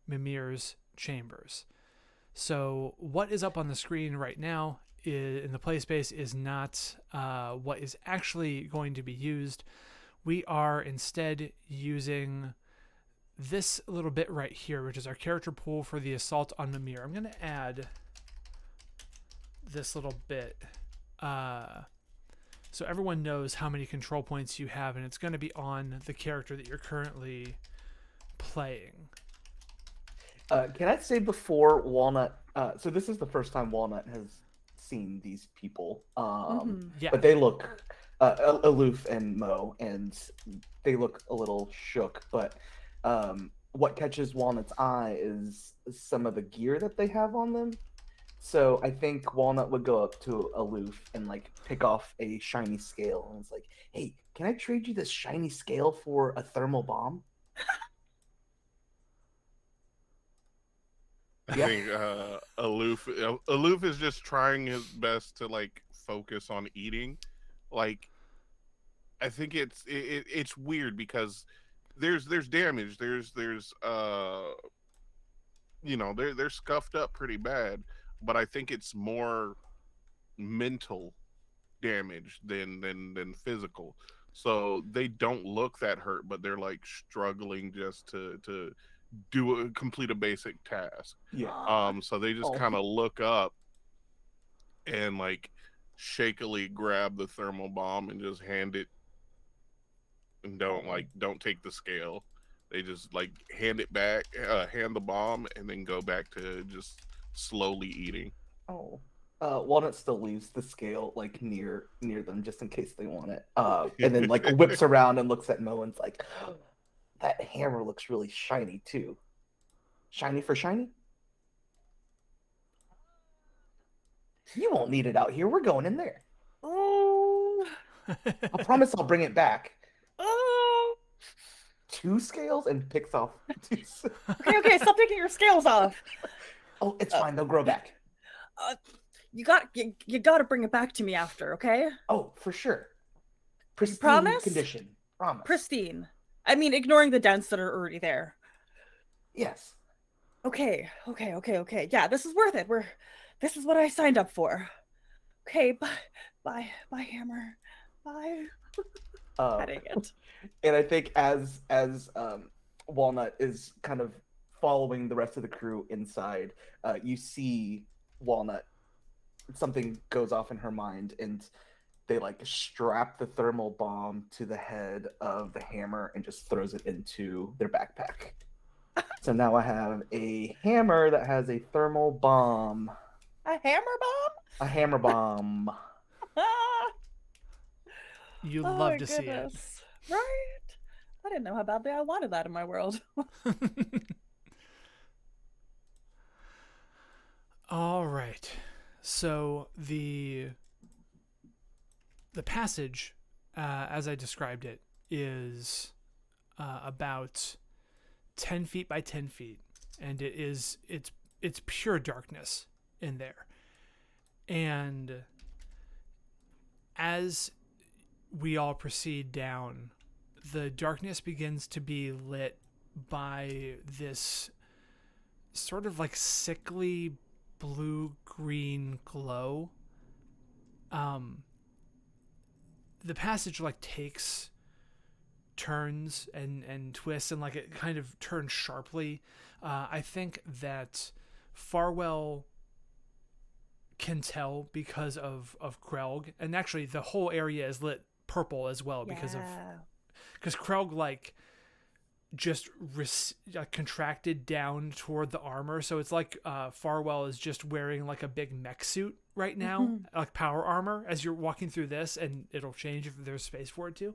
B: Mimir's chambers. So what is up on the screen right now in the play space is not what is actually going to be used. We are instead using this little bit right here, which is our character pool for the assault on Mimir. I'm going to add this little bit so everyone knows how many control points you have, and it's going to be on the character that you're currently playing.
C: Can I say before Walnut? So this is the first time Walnut has seen these people.
B: Yeah.
C: But they look aloof and Mo, and they look a little shook. But what catches Walnut's eye is some of the gear that they have on them. So I think Walnut would go up to Aloof and like pick off a shiny scale, and it's like, "Hey, can I trade you this shiny scale for a thermal bomb?"
E: I think Aloof is just trying his best to like focus on eating. Like, I think it's weird because there's damage. There's they're scuffed up pretty bad, but I think it's more mental damage than physical. So they don't look that hurt, but they're like struggling just to complete a basic task.
C: Yeah.
E: So they just
C: Oh.
E: kind of look up and like shakily grab the thermal bomb and just hand it, and don't take the scale. They just like hand it back, hand the bomb, and then go back to just slowly eating.
C: Oh. Walnut still leaves the scale like near them just in case they want it. And then like whips around and looks at Mo and's like, that hammer looks really shiny too. Shiny for shiny? You won't need it out here. We're going in there.
D: Oh.
C: I promise I'll bring it back.
D: Oh.
C: 2 scales and picks off 2.
D: Okay, stop taking your scales off.
C: Oh, it's fine. They'll grow back.
D: You got to bring it back to me after, okay?
C: Oh, for sure. Pristine
D: promise?
C: condition. Promise.
D: Pristine. I mean, ignoring the dents that are already there.
C: Yes.
D: Okay. Yeah, this is worth it. This is what I signed up for. Okay, bye, Hammer. Bye. Dang it.
C: And I think as Walnut is kind of following the rest of the crew inside, you see Walnut. Something goes off in her mind, and they like strap the thermal bomb to the head of the hammer and just throws it into their backpack. So now I have a hammer that has a thermal bomb.
D: A hammer bomb?
C: A hammer bomb.
B: You
D: Oh
B: love
D: my
B: to see it.
D: goodness. Right? I didn't know how badly I wanted that in my world.
B: All right. So the passage, as I described it, is about 10 feet by 10 feet, and it's pure darkness in there. And as we all proceed down, the darkness begins to be lit by this sort of like sickly blue-green glow. The passage like takes turns and twists, and like it kind of turns sharply. I think that Farwell can tell because of Krelg, and actually the whole area is lit purple as well because Krelg like just contracted down toward the armor, so it's like Farwell is just wearing like a big mech suit right now, like power armor as you're walking through this, and it'll change if there's space for it to.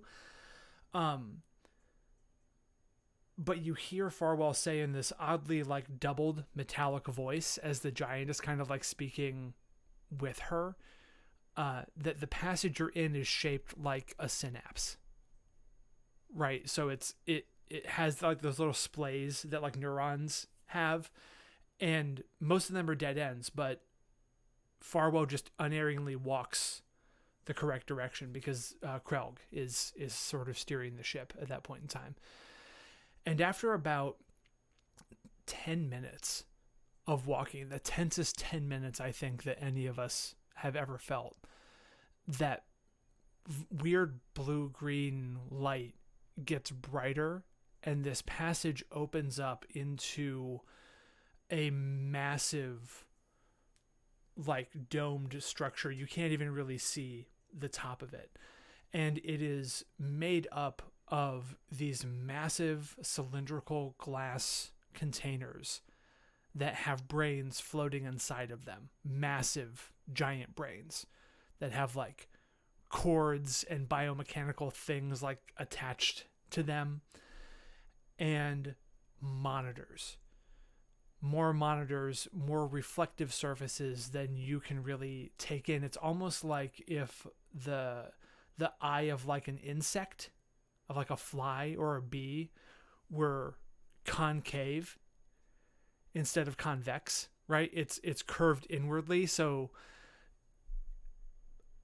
B: But you hear Farwell say in this oddly like doubled metallic voice as the giant is kind of like speaking with her, that the passage you're in is shaped like a synapse. Right, so it has like those little splays that like neurons have, and most of them are dead ends, but Farwell just unerringly walks the correct direction, because Krelg is sort of steering the ship at that point in time. And after about 10 minutes of walking, the tensest 10 minutes I think that any of us have ever felt, that weird blue-green light gets brighter, and this passage opens up into a massive, like, domed structure. You can't even really see the top of it. And it is made up of these massive cylindrical glass containers that have brains floating inside of them. Massive, giant brains that have, like, cords and biomechanical things, like, attached to them. And monitors. More monitors, more reflective surfaces than you can really take in. It's almost like if the eye of, like, an insect, of, like, a fly or a bee, were concave instead of convex, right? It's curved inwardly. So,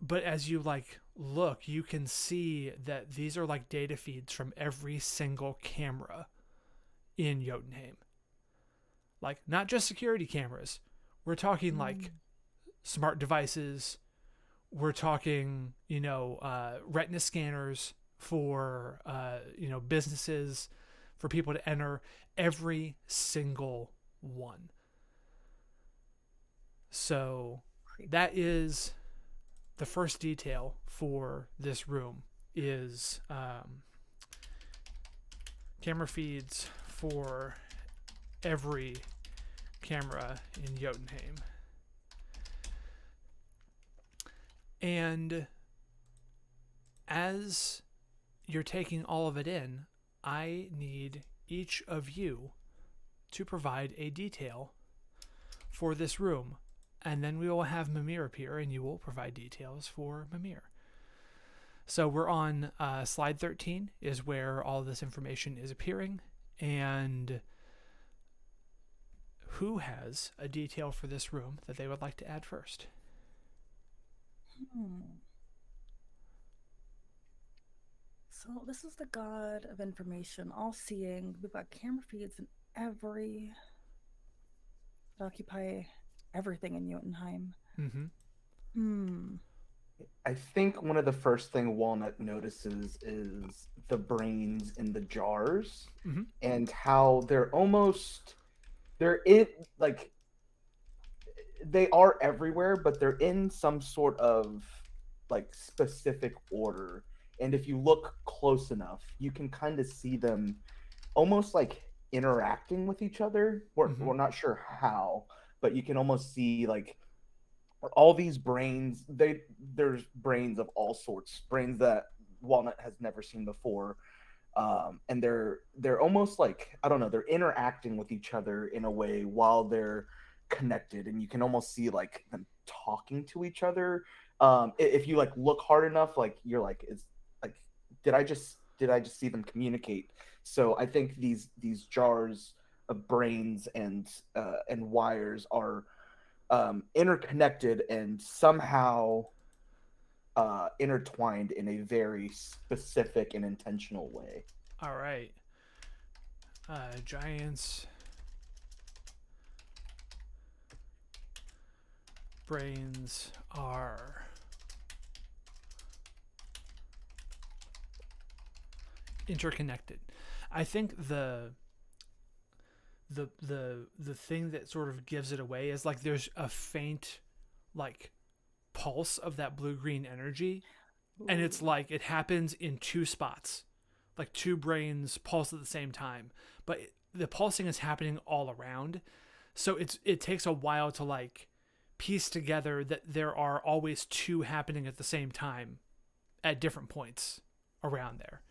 B: but as you, like, look, you can see that these are, like, data feeds from every single camera in Jotunheim. Like, not just security cameras. We're talking like smart devices. We're talking, retina scanners for, businesses, for people to enter. Every single one. So that is the first detail for this room, is camera feeds for every camera in Jotunheim. And as you're taking all of it in, I need each of you to provide a detail for this room, and then we will have Mimir appear, and you will provide details for Mimir. So we're on slide 13 is where all this information is appearing, and who has a detail for this room that they would like to add first?
D: So this is the god of information, all-seeing. We've got camera feeds in every... that occupy everything in Jotunheim.
C: I think one of the first thing Walnut notices is the brains in the jars, and how they're in, like, they are everywhere, but they're in some sort of, like, specific order. And if you look close enough, you can kind of see them almost like interacting with each other. We're not sure how, but you can almost see, like, all these brains. There's brains of all sorts, brains that Walnut has never seen before, and they're almost like, I don't know, they're interacting with each other in a way while they're connected, and you can almost see, like, them talking to each other. If you, like, look hard enough, like, you're like, is, like, did I just see them communicate? So I think these jars of brains and wires are interconnected and somehow intertwined in a very specific and intentional way.
B: All right. Giants. Brains are interconnected. I think the thing that sort of gives it away is, like, there's a faint, like, pulse of that blue-green energy. And it's like it happens in two spots, like two brains pulse at the same time, but the pulsing is happening all around. So it takes a while to, like, piece together that there are always two happening at the same time at different points around there.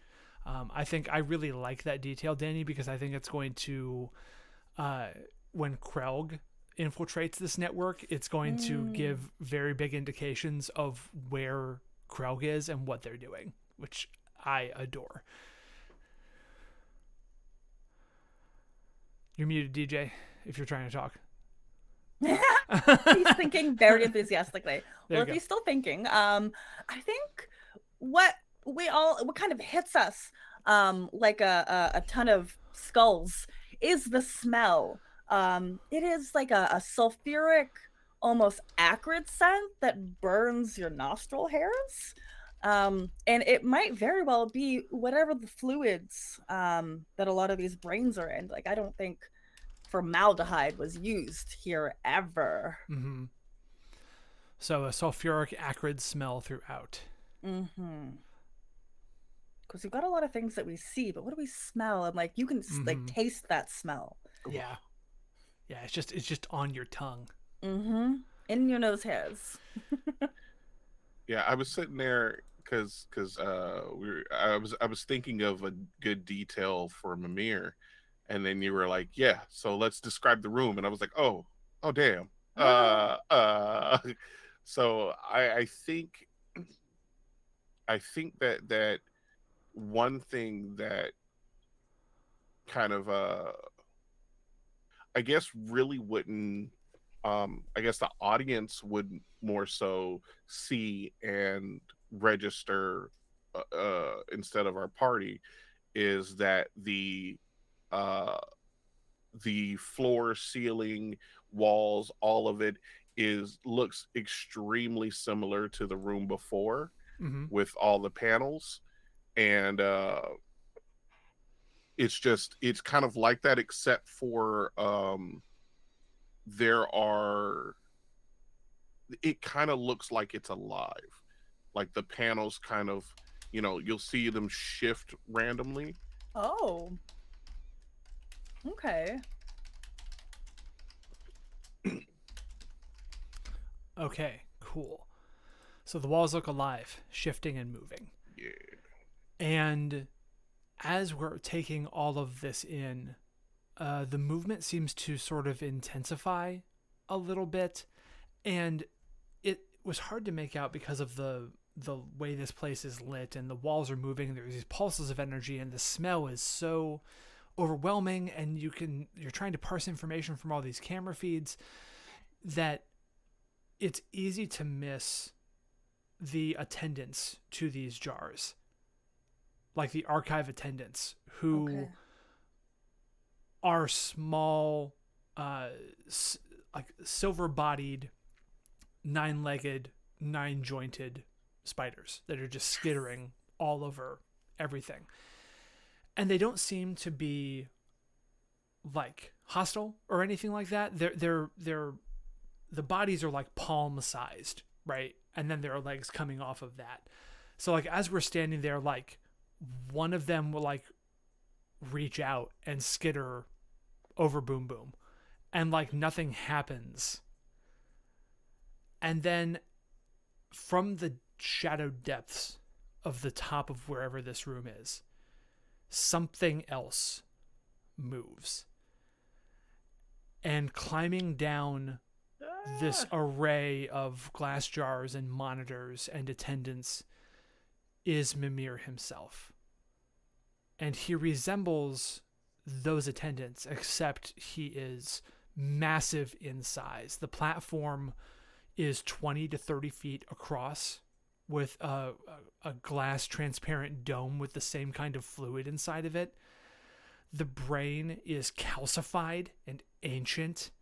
B: I think I really like that detail, Danny, because I think it's going to, when Krelg infiltrates this network, it's going to give very big indications of where Krelg is and what they're doing, which I adore. You're muted, DJ, if you're trying to talk.
D: He's thinking very enthusiastically.
B: There
D: Well,
B: you
D: if
B: go.
D: he's still thinking, I think what what kind of hits us like a ton of skulls is the smell. It is like a sulfuric, almost acrid scent that burns your nostril hairs. And it might very well be whatever the fluids that a lot of these brains are in. Like, I don't think formaldehyde was used here ever.
B: Mm-hmm. So a sulfuric acrid smell throughout.
D: Mm-hmm. Because we've got a lot of things that we see, but what do we smell? And like, you can like
B: Mm-hmm.
D: taste that smell.
B: Yeah. Yeah, it's just on your tongue.
D: Mm-hmm. In your nose hairs.
E: Yeah, I was sitting there I was thinking of a good detail for Mimir, and then you were like, yeah, so let's describe the room, and I was like, oh damn. So I think that one thing that kind of I guess really wouldn't I guess the audience would more so see and register instead of our party is that uh the floor, ceiling, walls, all of it is looks extremely similar to the room before
B: Mm-hmm.
E: with all the panels, and it's kind of like that except for there are it kind of looks like it's alive. Like the panels kind of, you'll see them shift randomly.
D: Oh. Okay.
B: Okay, cool. So the walls look alive, shifting and moving.
E: Yeah.
B: And as we're taking all of this in, the movement seems to sort of intensify a little bit, and it was hard to make out because of the way this place is lit and the walls are moving. There's these pulses of energy, and the smell is so overwhelming, and you're trying to parse information from all these camera feeds that it's easy to miss the attendants to these jars, like the archive attendants who
D: Okay.
B: are small, like silver-bodied, nine-legged, nine-jointed spiders that are just skittering all over everything, and they don't seem to be like hostile or anything like that. They're the bodies are like palm-sized, right? And then there are legs coming off of that. So like as we're standing there, like one of them will like reach out and skitter over Boom Boom, and like nothing happens. And then from the shadowed depths of the top of wherever this room is, something else moves. And climbing down this array of glass jars and monitors and attendants is Mimir himself. And he resembles those attendants, except he is massive in size. The platform is 20 to 30 feet across, with a glass transparent dome with the same kind of fluid inside of it. The brain is calcified and ancient,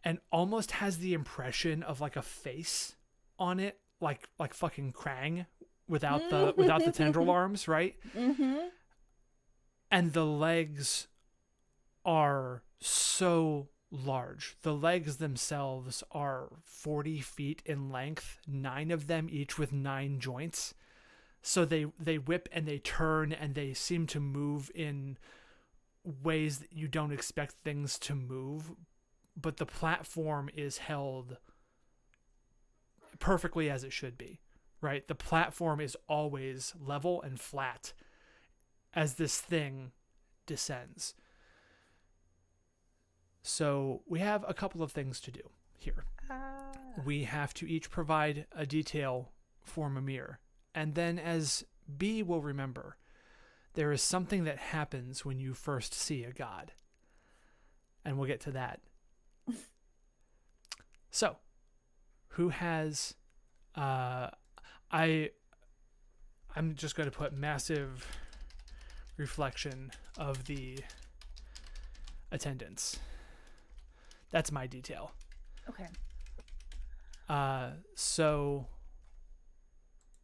B: and almost has the impression of like a face on it, like fucking Krang without the tendril arms, right?
D: Mm-hmm.
B: And the legs are so large. The legs themselves are 40 feet in length, 9 of them each with 9 joints. So they whip and they turn, and they seem to move in ways that you don't expect things to move, but the platform is held perfectly as it should be, right? The platform is always level and flat as this thing descends. So we have a couple of things to do here. We have to each provide a detail for Mimir, and then, as B will remember, there is something that happens when you first see a god, and we'll get to that. So, who has I'm just going to put massive reflection of the attendance. That's my detail.
D: Okay.
B: So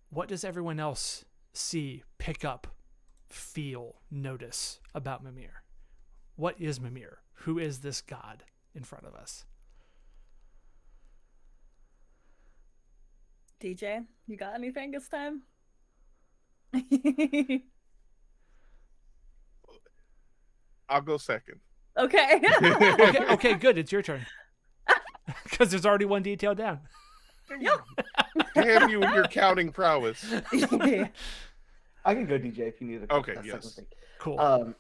B: what does everyone else see, pick up, feel, notice about Mimir? What is Mimir? Who is this god in front of us?
D: DJ, you got anything this time?
E: I'll go second.
D: Okay.
B: Okay, good. It's your turn. Because there's already one detail down.
D: Yeah.
E: Damn you and your counting prowess.
C: I can go DJ if you need a
E: Okay,
C: second
E: yes.
C: thing.
B: Cool.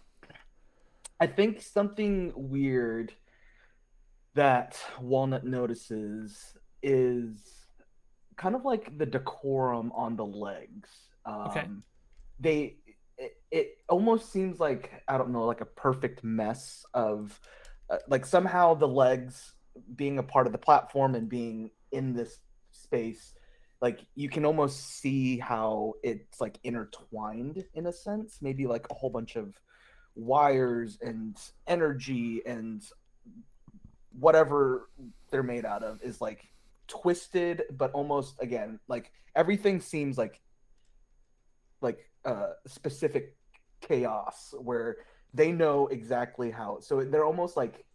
C: I think something weird that Walnut notices is kind of like the decorum on the legs.
B: Okay.
C: It almost seems like, I don't know, like a perfect mess of like somehow the legs being a part of the platform and being in this space, like you can almost see how it's like intertwined in a sense, maybe like a whole bunch of wires and energy and whatever they're made out of is like twisted, but almost, again, like everything seems like specific chaos where they know exactly how, so they're almost like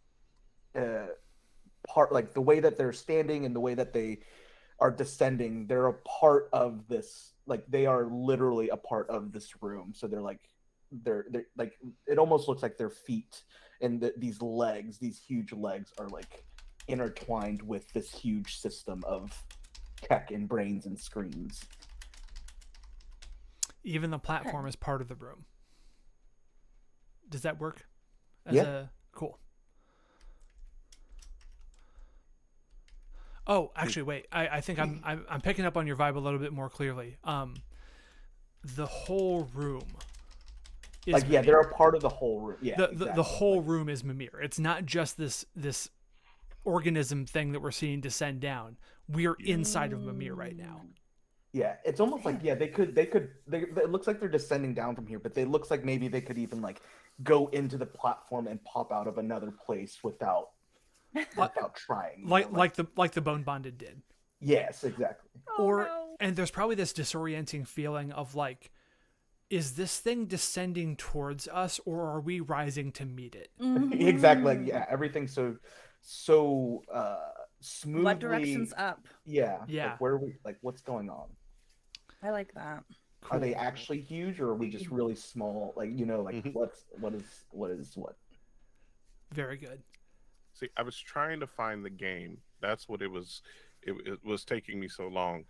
C: part, like the way that they're standing and the way that they are descending, they're a part of this, like they are literally a part of this room, so they're like, it almost looks like their feet and these legs, these huge legs, are like intertwined with this huge system of tech and brains and screens.
B: Even the platform is part of the room. Does that work? Cool. Oh, actually, wait. I think I'm picking up on your vibe a little bit more clearly. The whole room is
C: Like, yeah,
B: Mimir.
C: they're a part of the whole room. Yeah,
B: The
C: exactly.
B: whole room is Mimir. It's not just this organism thing that we're seeing descend down. We're inside of Mimir right now.
C: Yeah, it's almost like, yeah, it looks like they're descending down from here, but it looks like maybe they could even like go into the platform and pop out of another place without trying.
B: Like the Bone Bonded did.
C: Yes, exactly.
B: And there's probably this disorienting feeling of like, is this thing descending towards us or are we rising to meet it?
C: Exactly. Like, yeah, everything's so smoothly.
D: What direction's up?
C: Yeah.
B: Yeah.
C: Like, where are we? Like, what's going on?
D: I like that.
C: Are they actually huge, or are we just really small? Like, like what is what?
B: Very good.
E: See, I was trying to find the game. That's what it was. It was taking me so long.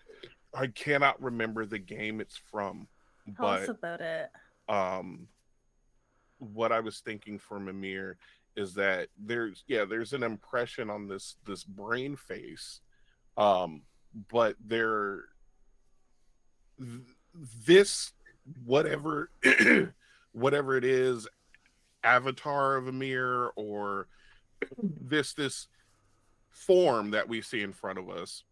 E: I cannot remember the game it's from.
D: Tell us
E: But
D: about it.
E: what I was thinking for Mimir is that there's an impression on this brain face, but this whatever whatever it is, avatar of Mimir, or this form that we see in front of us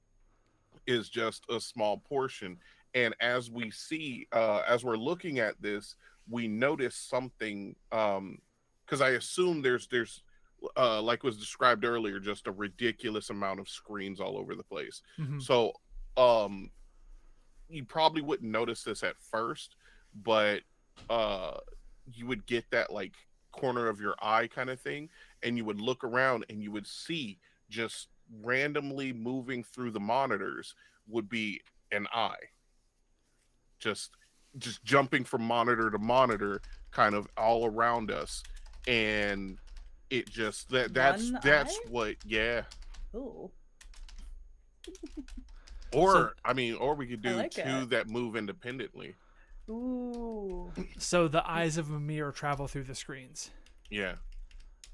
E: is just a small portion. And as we see, as we're looking at this, we notice something, because I assume there's like was described earlier, just a ridiculous amount of screens all over the place.
B: Mm-hmm.
E: So you probably wouldn't notice this at first, but you would get that like corner of your eye kind of thing, and you would look around and you would see just randomly moving through the monitors would be an eye. Just jumping from monitor to monitor, kind of all around us, and it just that's what, yeah.
D: Ooh.
E: Or or we could do
D: like
E: two that move independently.
D: Ooh.
B: So the eyes of Mimir travel through the screens.
E: Yeah.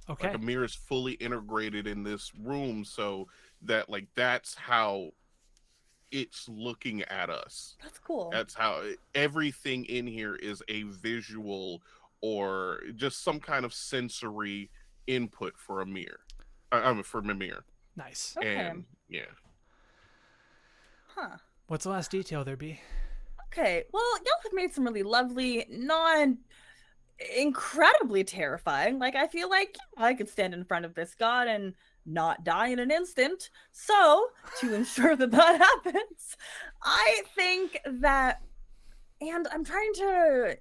B: Okay.
E: Like a mirror is fully integrated in this room, so that that's how it's looking at us.
D: That's cool.
E: That's how everything in here is a visual or just some kind of sensory input for a mirror. For Mimir.
B: Nice.
D: Okay.
E: And yeah.
D: Huh.
B: What's the last detail there, B?
D: Okay, well, y'all have made some really lovely, incredibly terrifying. Like, I feel like I could stand in front of this god and not die in an instant. So, to ensure that that happens, I think that, and I'm trying to,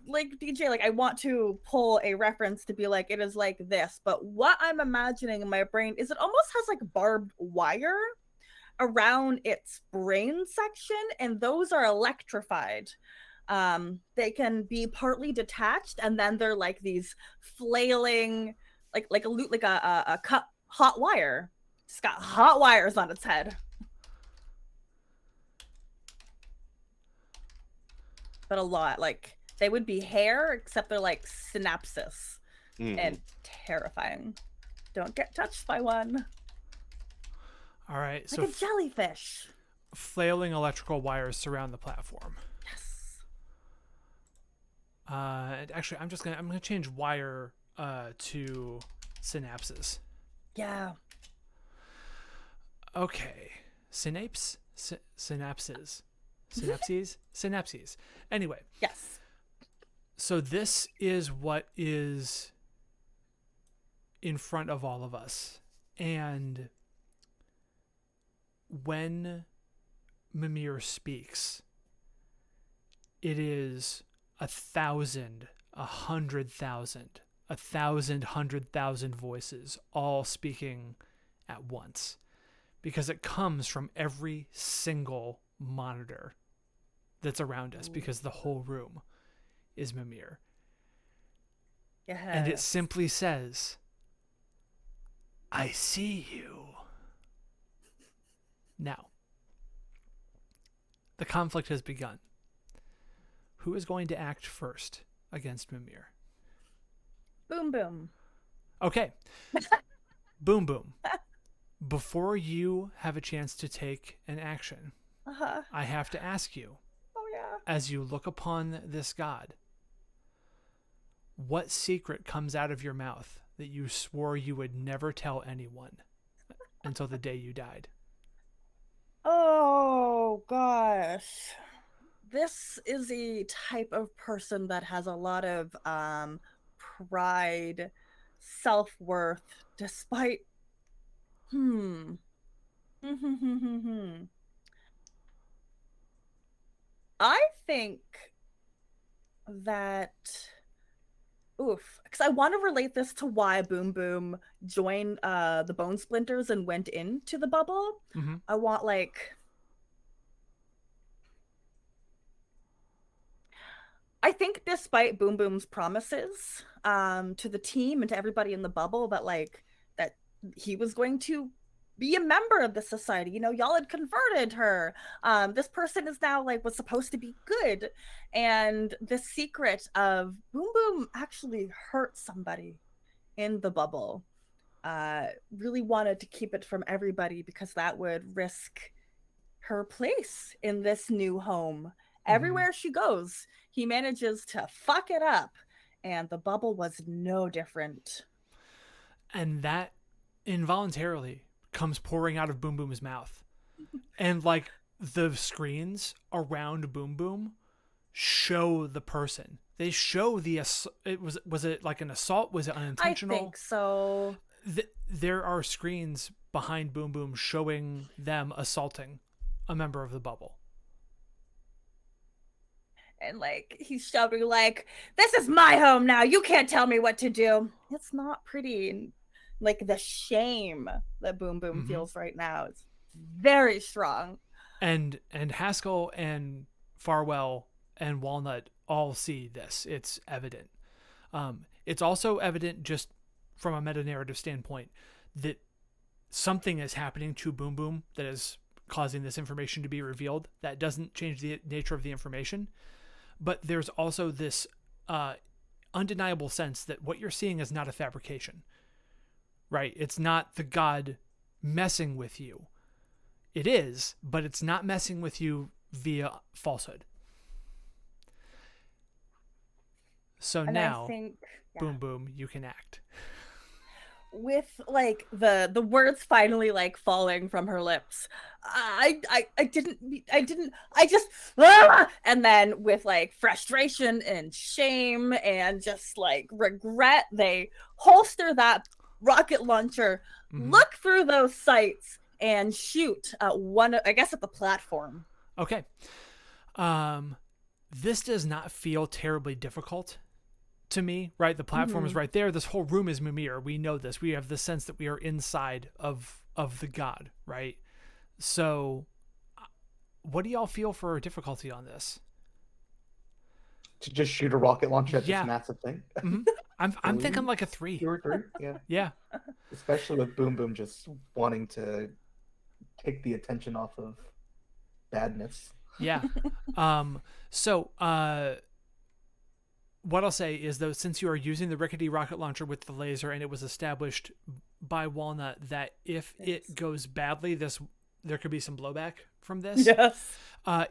D: like, DJ, like, I want to pull a reference to be like, it is like this, but what I'm imagining in my brain is it almost has like barbed wire around its brain section, and those are electrified. They can be partly detached, and then they're like these flailing, like a cut hot wire. It's got hot wires on its head. But a lot, like they would be hair, except they're like synapses and terrifying. Don't get touched by one.
B: All right,
D: like a jellyfish.
B: Flailing electrical wires surround the platform.
D: Yes.
B: Actually, I'm gonna change wire to synapses.
D: Yeah.
B: Okay, synapses. Synapses. Anyway.
D: Yes.
B: So this is what is in front of all of us, and when Mimir speaks, it is 1,000, 100,000, 1,000, 100,000 voices all speaking at once, because it comes from every single monitor that's around us, because the whole room is Mimir.
D: Yes.
B: And it simply says, I see you. Now, the conflict has begun. Who is going to act first against Mimir?
D: Boom Boom.
B: Okay. Boom Boom. Before you have a chance to take an action, I have to ask you, as you look upon this god, what secret comes out of your mouth that you swore you would never tell anyone until the day you died?
D: Oh, gosh. This is a type of person that has a lot of pride, self-worth, despite... I think that... because I want to relate this to why Boom Boom joined the Bone Splinters and went into the bubble.
B: Mm-hmm.
D: I want, like... I think despite Boom Boom's promises to the team and to everybody in the bubble that, like, that he was going to be a member of the society, you know, y'all had converted her. This person is now, like, was supposed to be good. And the secret of Boom Boom actually hurt somebody in the bubble. Really wanted to keep it from everybody because that would risk her place in this new home. Everywhere she goes, he manages to fuck it up, and the bubble was no different.
B: And that involuntarily comes pouring out of Boom Boom's mouth. And, like, the screens around Boom Boom show the person. They show was it like an assault? Was it unintentional?
D: I think so.
B: There are screens behind Boom Boom showing them assaulting a member of the bubble.
D: And, like, he's shouting, like, this is my home now. You can't tell me what to do. It's not pretty. And, like, the shame that Boom Boom feels right now is very strong.
B: And Haskell and Farwell and Walnut all see this. It's evident. It's also evident, just from a meta-narrative standpoint, that something is happening to Boom Boom that is causing this information to be revealed. That doesn't change the nature of the information. But there's also this undeniable sense that what you're seeing is not a fabrication, right? It's not the god messing with you. It is, but it's not messing with you via falsehood. So and now, Boom Boom, you can act.
D: with like the words finally like falling from her lips, I just and then with like frustration and shame and just like regret, they holster that rocket launcher, look through those sights, and shoot one, I guess, at the platform.
B: Okay. This does not feel terribly difficult to me, right? The platform is right there. This whole room is Mimir. We know this. We have the sense that we are inside of the god, right? So what do y'all feel for difficulty on this?
C: To just shoot a rocket launcher at
B: Yeah.
C: this massive thing.
B: I'm thinking like a 3.
C: 2 or 3, yeah.
B: Yeah.
C: Especially with Boom Boom just wanting to take the attention off of badness.
B: Yeah. So what I'll say is, though, since you are using the rickety rocket launcher with the laser, and it was established by Walnut that if it goes badly, there could be some blowback from this.
D: Yes.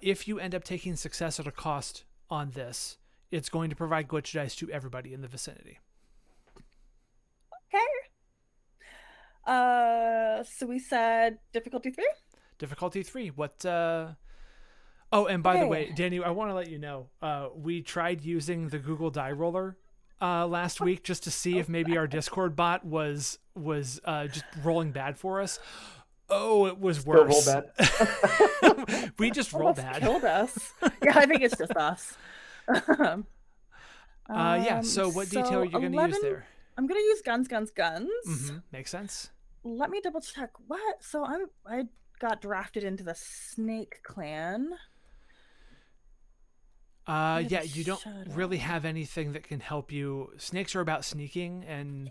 B: If you end up taking success at a cost on this, it's going to provide glitch dice to everybody in the vicinity.
D: Okay. So we said difficulty 3?
B: Difficulty 3. What? Oh, and by the way, Danny, I want to let you know, we tried using the Google Die Roller last week just to see if maybe our Discord bot was just rolling bad for us. Oh, it was worse.
C: Still roll bad.
B: We just roll bad.
D: Killed us. Yeah, I think it's just us.
B: Yeah. So what detail are you going to use there?
D: I'm going to use guns.
B: Makes sense.
D: Let me double check. What? So I got drafted into the Snake Clan.
B: Yeah, you don't really have anything that can help you. Snakes are about sneaking and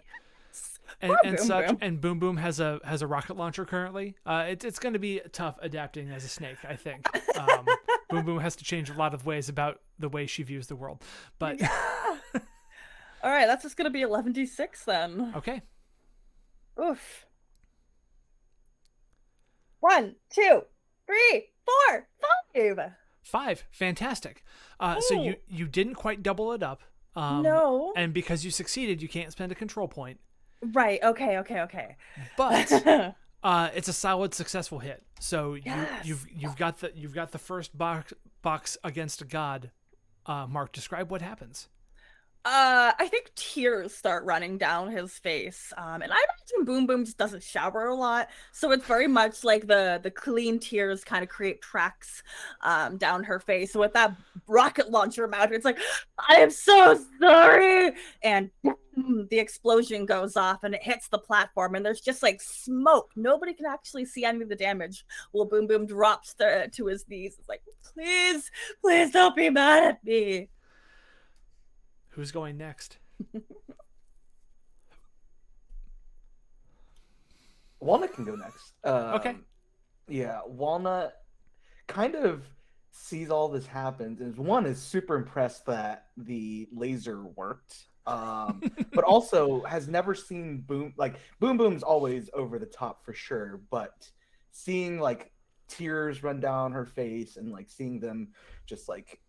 B: such.
D: Boom.
B: And Boom Boom has a rocket launcher currently. It's going to be tough adapting as a snake, I think. Boom Boom has to change a lot of ways about the way she views the world. But
D: all right, that's just going to be 11d6 then.
B: Okay.
D: Oof. 1, 2, 3, 4, 5.
B: 5. Fantastic. So you didn't quite double it up.
D: No.
B: And because you succeeded, you can't spend a control point.
D: Right. Okay.
B: But it's a solid, successful hit. So you've got the first box against a god. Mark, describe what happens.
D: I think tears start running down his face. And I imagine Boom Boom just doesn't shower a lot, so it's very much like the clean tears kind of create tracks down her face. So with that rocket launcher mounted, it's like, I am so sorry, and boom, the explosion goes off and it hits the platform, and there's just like smoke. Nobody can actually see any of the damage. Well, Boom Boom drops to his knees. It's like, please don't be mad at me.
B: Who's going next?
C: Walnut can go next.
B: Okay.
C: Yeah, Walnut kind of sees all this happen, and one is super impressed that the laser worked, but also has never seen Boom Boom's always over the top for sure, but seeing like tears run down her face and like seeing them just like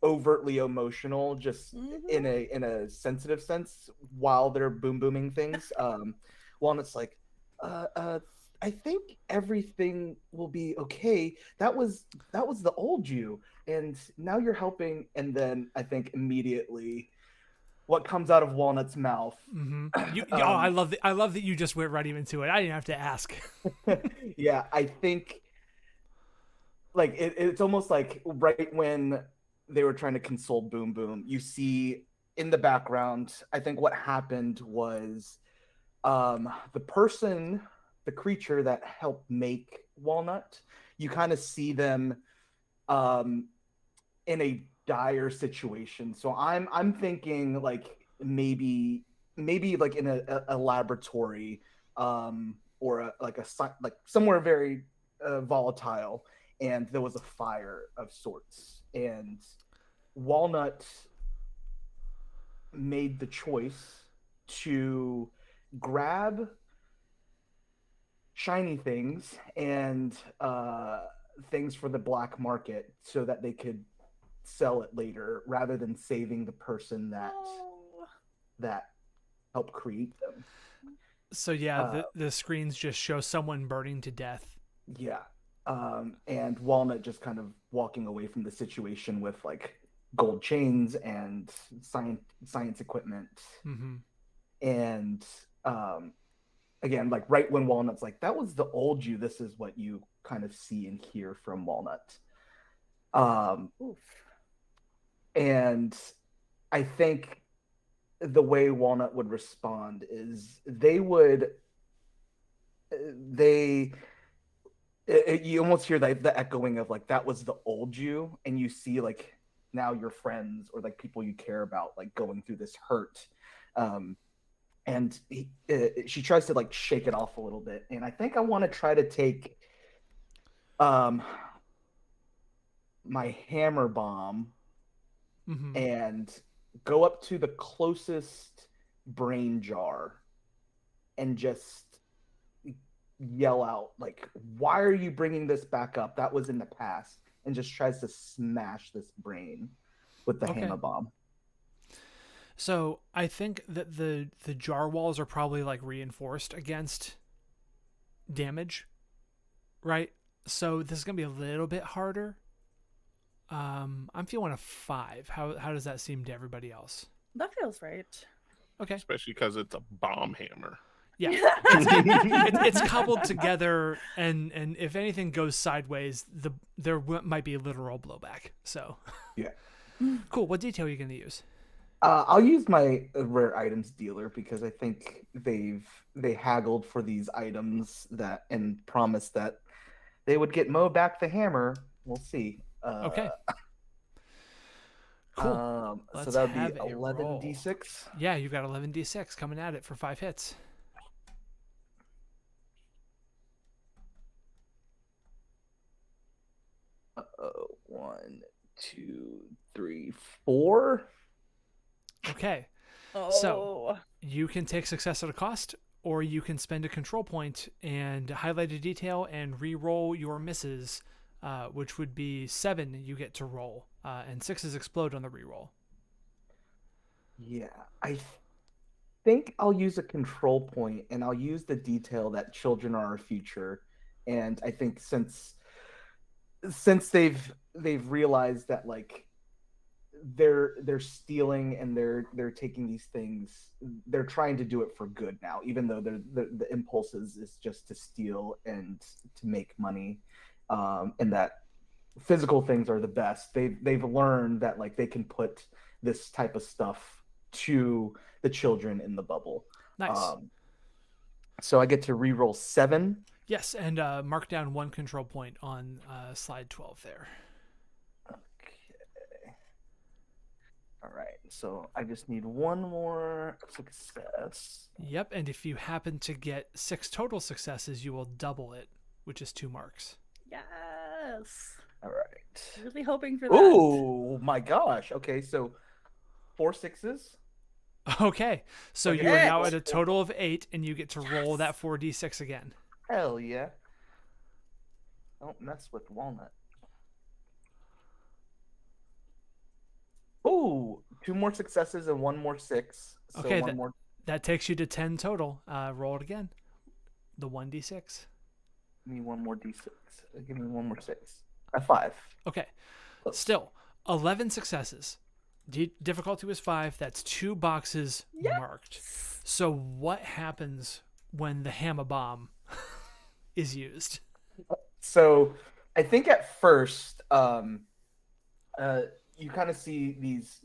C: overtly emotional, just in a sensitive sense while they're booming things. Walnut's like, I think everything will be okay. That was the old you, and now you're helping. And then I think immediately, what comes out of Walnut's mouth?
B: I love that you just went right into it. I didn't have to ask.
C: Yeah, I think like it's almost like right when they were trying to console Boom Boom, you see in the background, I think what happened was the creature that helped make Walnut, you kind of see them in a dire situation. So I'm thinking like maybe like in a laboratory or like somewhere very volatile, and there was a fire of sorts, and Walnut made the choice to grab shiny things and things for the black market so that they could sell it later, rather than saving the person that helped create them.
B: So yeah,
C: Uh,
B: the screens just show someone burning to death.
C: yeah. And Walnut just kind of walking away from the situation with like gold chains and science equipment.
B: Mm-hmm.
C: And um, again, like right when Walnut's like, that was the old you, this is what you kind of see and hear from Walnut. Um,
D: Oof.
C: and I think the way Walnut would respond is they you almost hear the echoing of like that was the old you, and you see like now your friends or like people you care about like going through this hurt. And she tries to like shake it off a little bit, and I think I want to try to take um my hammer bomb
B: Mm-hmm.
C: and go up to the closest brain jar and just yell out like, why are you bringing this back up, that was in the past, and just tries to smash this brain with the
B: Okay.
C: hammer bomb.
B: So I think that the jar walls are probably like reinforced against damage, right? So this is gonna be a little bit harder. I'm feeling a 5. How does that seem to everybody else?
D: That feels right.
B: Okay.
E: Especially because it's a bomb hammer.
B: Yeah. It's cobbled together, and if anything goes sideways, there might be literal blowback. So
C: Yeah.
B: cool. What detail are you gonna use?
C: I'll use my rare items dealer because I think they haggled for these items that and promised that they would get Mo back the hammer. We'll see.
B: Okay. Cool.
C: So
B: Let's
C: that would
B: have
C: be
B: a
C: 11d6.
B: Yeah, you've got 11d6 coming at it for 5 hits.
C: One, two, three, four.
B: Okay.
D: Oh.
B: So you can take success at a cost, or you can spend a control point and highlight a detail and re-roll your misses, which would be 7 you get to roll, and 6s explode on the re-roll.
C: Yeah, I think I'll use a control point and I'll use the detail that children are our future. And I think since they've realized that like they're stealing and they're taking these things, they're trying to do it for good now, even though the impulse is just to steal and to make money, and that physical things are the best. They've learned that like they can put this type of stuff to the children in the bubble.
B: Nice.
C: So I get to reroll 7.
B: Yes, and mark down 1 control point on slide 12 there.
C: Okay. All right. So I just need one more success.
B: Yep, and if you happen to get 6 total successes, you will double it, which is 2 marks.
D: Yes.
C: All right.
D: Really hoping for that.
C: Oh my gosh. Okay, so 4 6s.
B: Okay, so
C: Okay.
B: you are now at a total of 8, and you get to roll that 4d6 again.
C: Hell yeah. Don't mess with Walnut. Ooh, 2 more successes and 1 more 6. So
B: Okay,
C: one more.
B: that takes you to 10 total. Roll it again. The 1d6.
C: Give me 1 more d6. Give me 1 more 6. A 5.
B: Okay, still 11 successes. Difficulty was 5. That's 2 boxes marked. So what happens when the hammer bomb is used?
C: So I think at first, you kind of see these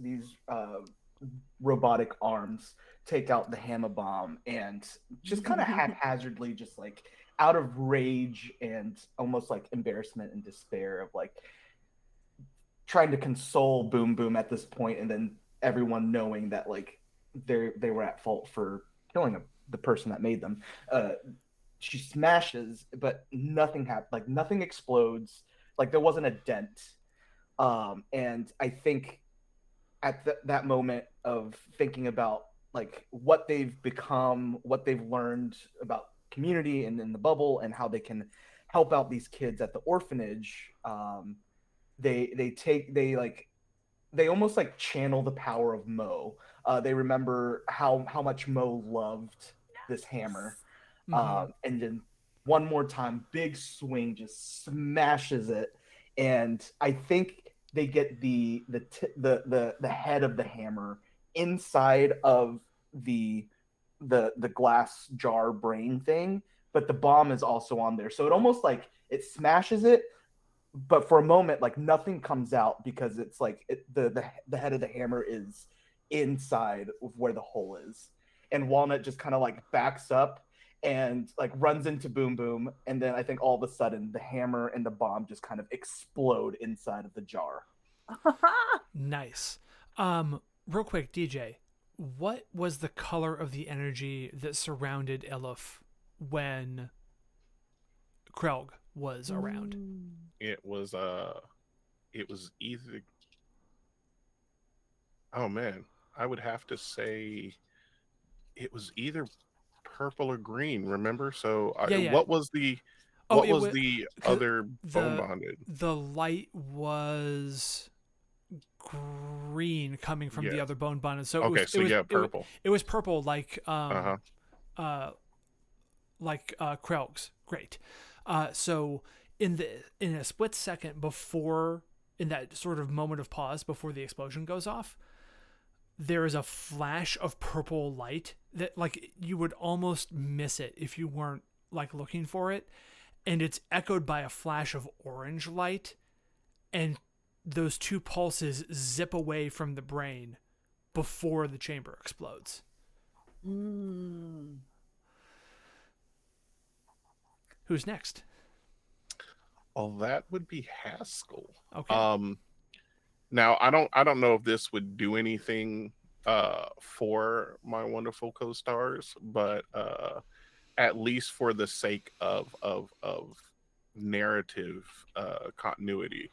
C: robotic arms take out the hammer bomb and just kind of haphazardly, just like out of rage and almost like embarrassment and despair of like trying to console Boom Boom at this point, and then everyone knowing that like they were at fault for killing the person that made them. She smashes, but nothing happened. Like nothing explodes. Like there wasn't a dent. And I think at that moment of thinking about like what they've become, what they've learned about community and in the bubble, and how they can help out these kids at the orphanage. They almost like channel the power of Mo. They remember how much Mo loved this hammer,
B: Mhm.
C: and then one more time, big swing, just smashes it, and I think they get the head of the hammer inside of the the glass jar brain thing, but the bomb is also on there, so it almost like it smashes it, but for a moment, like nothing comes out because it's like the head of the hammer is inside of where the hole is, and Walnut just kind of like backs up and like runs into Boom Boom, and then I think all of a sudden the hammer and the bomb just kind of explode inside of the jar.
B: Nice. Real quick, DJ, what was the color of the energy that surrounded Elif when Krelg was around?
E: It was either, oh man, I would have to say it was either purple or green, remember? So
B: Yeah, yeah.
E: what was the
B: Oh,
E: what
B: it
E: was
B: was
E: the other bone
B: the
E: bonded?
B: the light was green coming from the
E: Yeah.
B: other bone bonded. So
E: Okay, so yeah, purple.
B: it was purple
E: Uh-huh.
B: uh Krelg's. Great. So in a split second before, in that sort of moment of pause before the explosion goes off, there is a flash of purple light that like you would almost miss it if you weren't like looking for it, and it's echoed by a flash of orange light, and those two pulses zip away from the brain before the chamber explodes.
D: Mm.
B: Who's next?
E: Oh, that would be Haskell.
B: Okay.
E: Now I don't know if this would do anything for my wonderful co-stars, but at least for the sake of narrative continuity,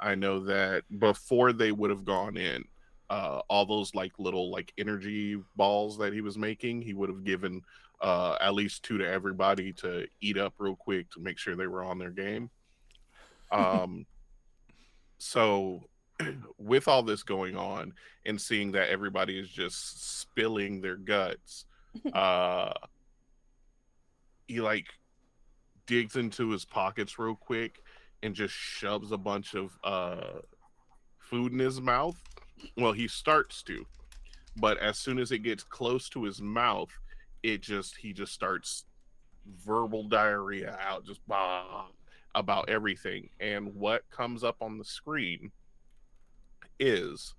E: I know that before they would have gone in, all those like little like energy balls that he was making, he would have given at least two to everybody to eat up real quick to make sure they were on their game. Um, so with all this going on and seeing that everybody is just spilling their guts, uh, he like digs into his pockets real quick and just shoves a bunch of food in his mouth. Well, he starts to, but as soon as it gets close to his mouth, he just starts verbal diarrhea out, just bah, about everything. And what comes up on the screen is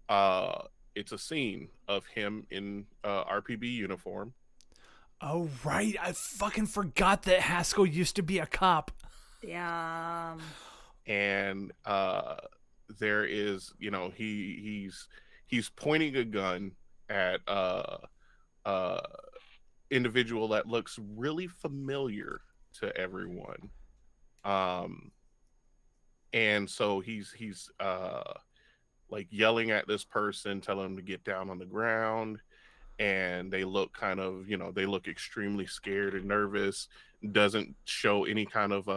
E: uh it's a scene of him in RPB uniform.
B: Oh right, I fucking forgot that Haskell used to be a cop.
D: Damn.
E: And there is, you know, he's pointing a gun at uh individual that looks really familiar to everyone. Um and so he's like yelling at this person, telling him to get down on the ground, and they look kind of, you know, they look extremely scared and nervous. Doesn't show any kind of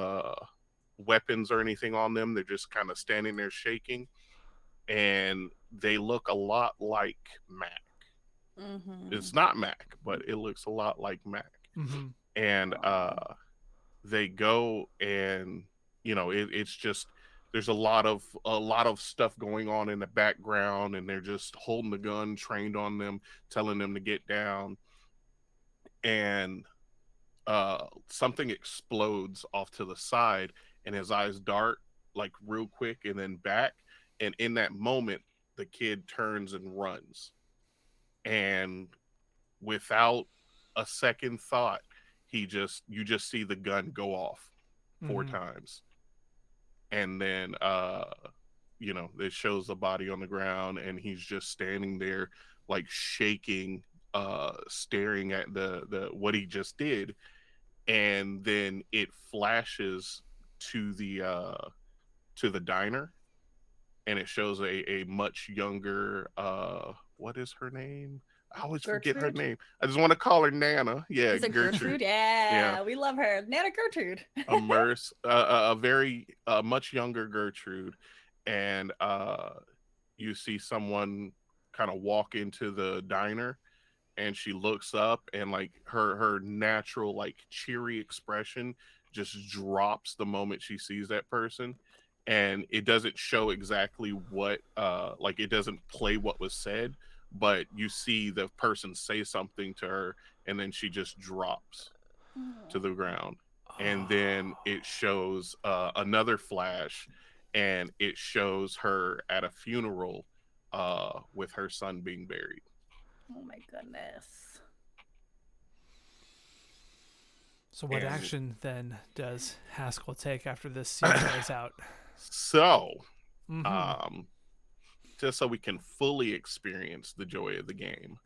E: weapons or anything on them. They're just kind of standing there shaking, and they look a lot like Mac.
D: Mm-hmm.
E: It's not Mac, but it looks a lot like Mac.
B: Mm-hmm.
E: And they go, and you know, it's just, there's a lot of stuff going on in the background, and they're just holding the gun trained on them, telling them to get down. And something explodes off to the side, and his eyes dart like real quick and then back, and in that moment the kid turns and runs, and without a second thought, you just see the gun go off four
B: Mm-hmm.
E: times, and then you know, it shows the body on the ground, and he's just standing there like shaking, staring at the what he just did. And then it flashes to the diner, and it shows a much younger, what is her name? I always forget her
D: Gertrude?
E: name. I just want to call her Nana. Yeah,
D: Is it
E: Gertrude.
D: Gertrude?
E: Yeah,
D: Yeah, we love her. Nana Gertrude.
E: a very much younger Gertrude. And you see someone kind of walk into the diner, and she looks up, and like her natural like cheery expression just drops the moment she sees that person, and it doesn't show exactly what like it doesn't play what was said, but you see the person say something to her, and then she just drops to the ground. And then it shows another flash, and it shows her at a funeral with her son being buried.
D: Oh my goodness.
B: So what
E: And
B: action then does Haskell take after this scene plays out?
E: so,
B: Mhm.
E: just so we can fully experience the joy of the game,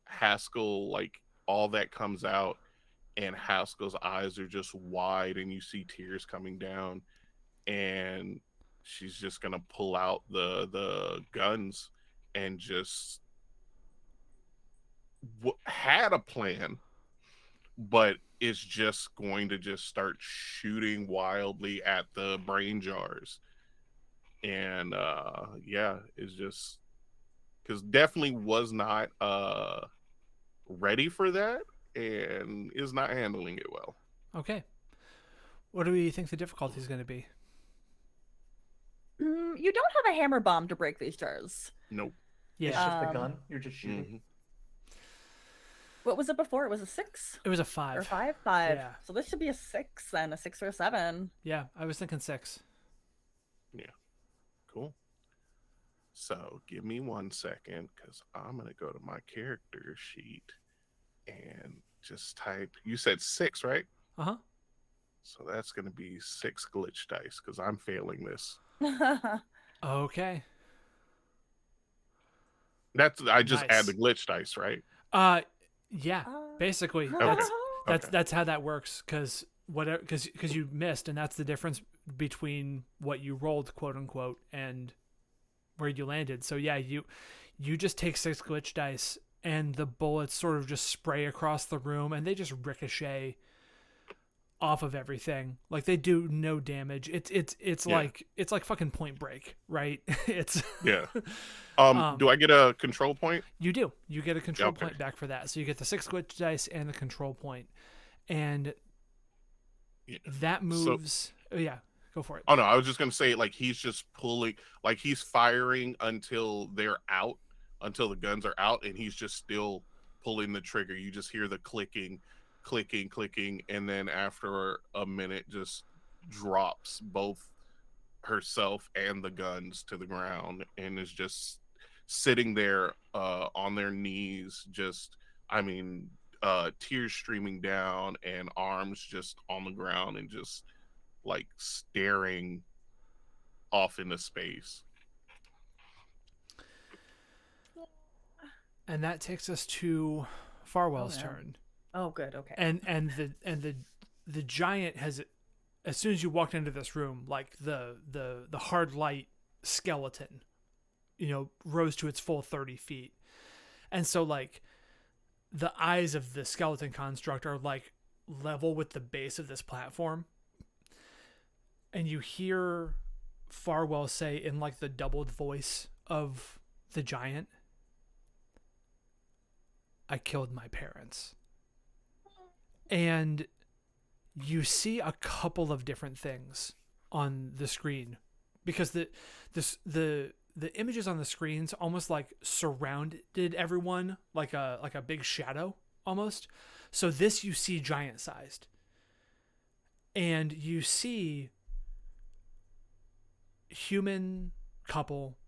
E: Haskell, like all that comes out, and Haskell's eyes are just wide, and you see tears coming down, and she's just gonna pull out the guns and just had a plan, but is just going to just start shooting wildly at the brain jars. And yeah, it's just because definitely was not ready for that, and is not handling it well.
B: Okay. What do we think the difficulty is going to be?
D: You don't have a hammer bomb to break these jars.
E: Nope.
C: It's
B: Yeah.
C: just the gun. You're just shooting.
E: Mhm.
D: What was it before? It was a 6
B: It was a
D: or
B: 5.
D: 5? 5.
B: Yeah.
D: So this should be a 6 then, a 6 or a 7.
B: Yeah, I was thinking 6.
E: Cool. So give me 1 second, because I'm gonna go to my character sheet and just type. You said 6, right?
B: Uh-huh.
E: So that's gonna be 6 glitch dice, because I'm failing this.
B: Okay.
E: That's I just
B: Nice.
E: add the glitch dice, right?
B: Yeah, basically
E: Okay.
B: that's how that works, cuz whatever cuz you missed, and that's the difference between what you rolled, quote unquote, and where you landed. So yeah, you just take 6 glitch dice, and the bullets sort of just spray across the room, and they just ricochet off of everything. Like, they do no damage. It's
E: Yeah.
B: it's like fucking Point Break, right? It's
E: Yeah. Do I get a control point?
B: You do. You get a control
E: Okay.
B: point back for that. So you get the 6 glitch dice and the control point. And
E: Yeah.
B: that moves. Oh, yeah, go for it.
E: Oh no, I was just gonna say, like, he's just pulling, like he's firing until they're out, until the guns are out, and he's just still pulling the trigger. You just hear the clicking, and then after a minute, just drops both herself and the guns to the ground, and is just sitting there on their knees, just, I mean, tears streaming down, and arms just on the ground, and just like staring off into space.
B: And that takes us to Farwell's
D: no.
B: turn.
D: Oh, good. Okay.
B: And the giant has, as soon as you walked into this room, like the hard light skeleton, rose to its full 30 feet. And so, like, the eyes of the skeleton construct are like level with the base of this platform. And you hear Farwell say, in like the doubled voice of the giant, "I killed my parents." And you see a couple of different things on the screen, because the images on the screens almost like surrounded everyone like a big shadow almost. So this you see giant sized, and you see human couple,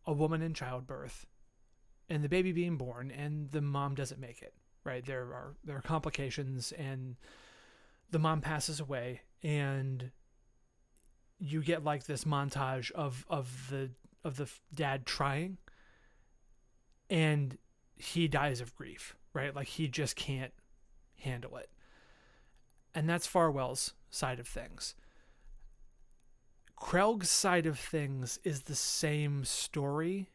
B: a woman in childbirth, and the baby being born, and the mom doesn't make it. Right, there are complications, and the mom passes away, and you get like this montage of the dad trying, and he dies of grief, right? Like, he just can't handle it. And that's Farwell's side of things. Krelg's side of things is the same story,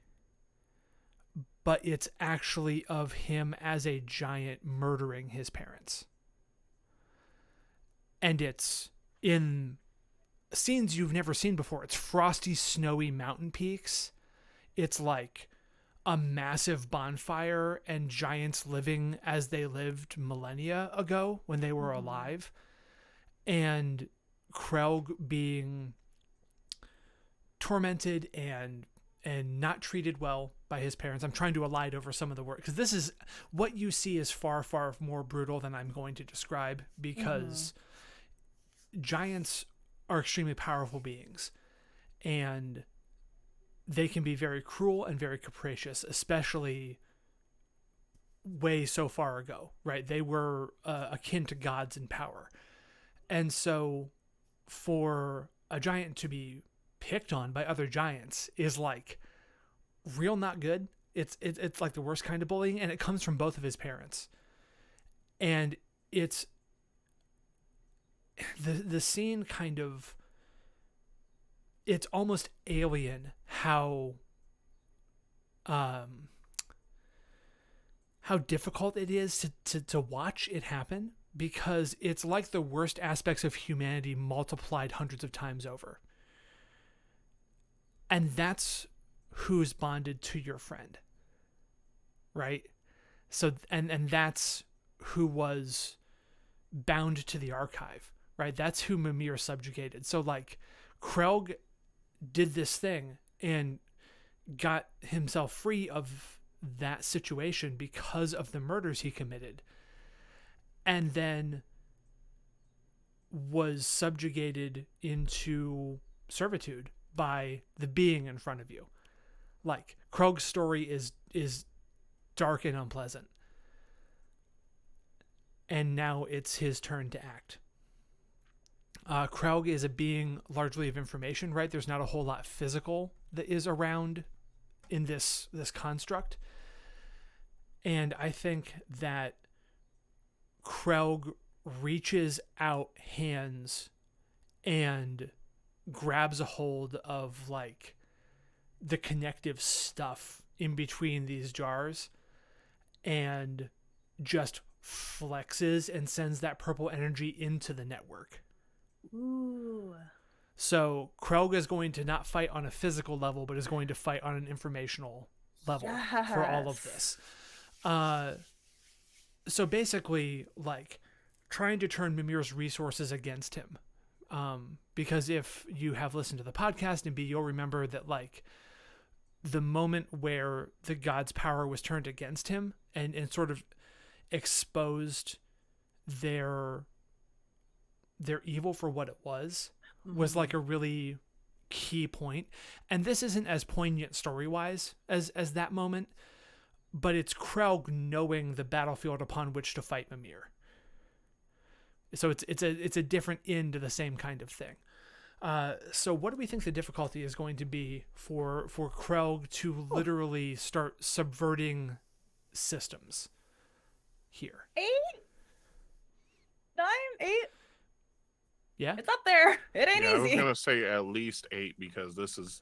B: but it's actually of him as a giant murdering his parents. And it's in scenes you've never seen before. It's frosty, snowy mountain peaks. It's like a massive bonfire and giants living as they lived millennia ago when they were alive, and Krelg being tormented and not treated well by his parents. I'm trying to elide over some of the work because this is what you see is far, far more brutal than I'm going to describe, because giants are extremely powerful beings, and they can be very cruel and very capricious, especially way so far ago, right? They were akin to gods in power. And so for a giant to be picked on by other giants is like real not good. It's like the worst kind of bullying, and it comes from both of his parents. And it's the scene kind of, it's almost alien how difficult it is to watch it happen, because it's like the worst aspects of humanity multiplied hundreds of times over. And that's who's bonded to your friend, right? So, and that's who was bound to the archive, right? That's who Mimir subjugated. So like Krelg did this thing and got himself free of that situation because of the murders he committed, and then was subjugated into servitude by the being in front of you. Like Krog's story is dark and unpleasant, and now it's his turn to act. Krog is a being largely of information, right? There's not a whole lot physical that is around in this construct. And I think that Krog reaches out hands and grabs a hold of like the connective stuff in between these jars and just flexes and sends that purple energy into the network.
D: Ooh.
B: So Krelg is going to not fight on a physical level, but is going to fight on an informational level for all of this. So basically, like, trying to turn Mimir's resources against him. Because if you have listened to the podcast, and B, you'll remember that, like, the moment where the god's power was turned against him and sort of exposed their evil for what it was like a really key point. And this isn't as poignant story-wise as that moment, but it's Krelg knowing the battlefield upon which to fight Mimir. So it's a different end to the same kind of thing. So what do we think the difficulty is going to be for Krelg to literally start subverting systems here?
D: 8, 9, 8.
B: Yeah,
D: It's up there. It ain't
E: Yeah, I was
D: easy.
E: gonna say at least 8, because this is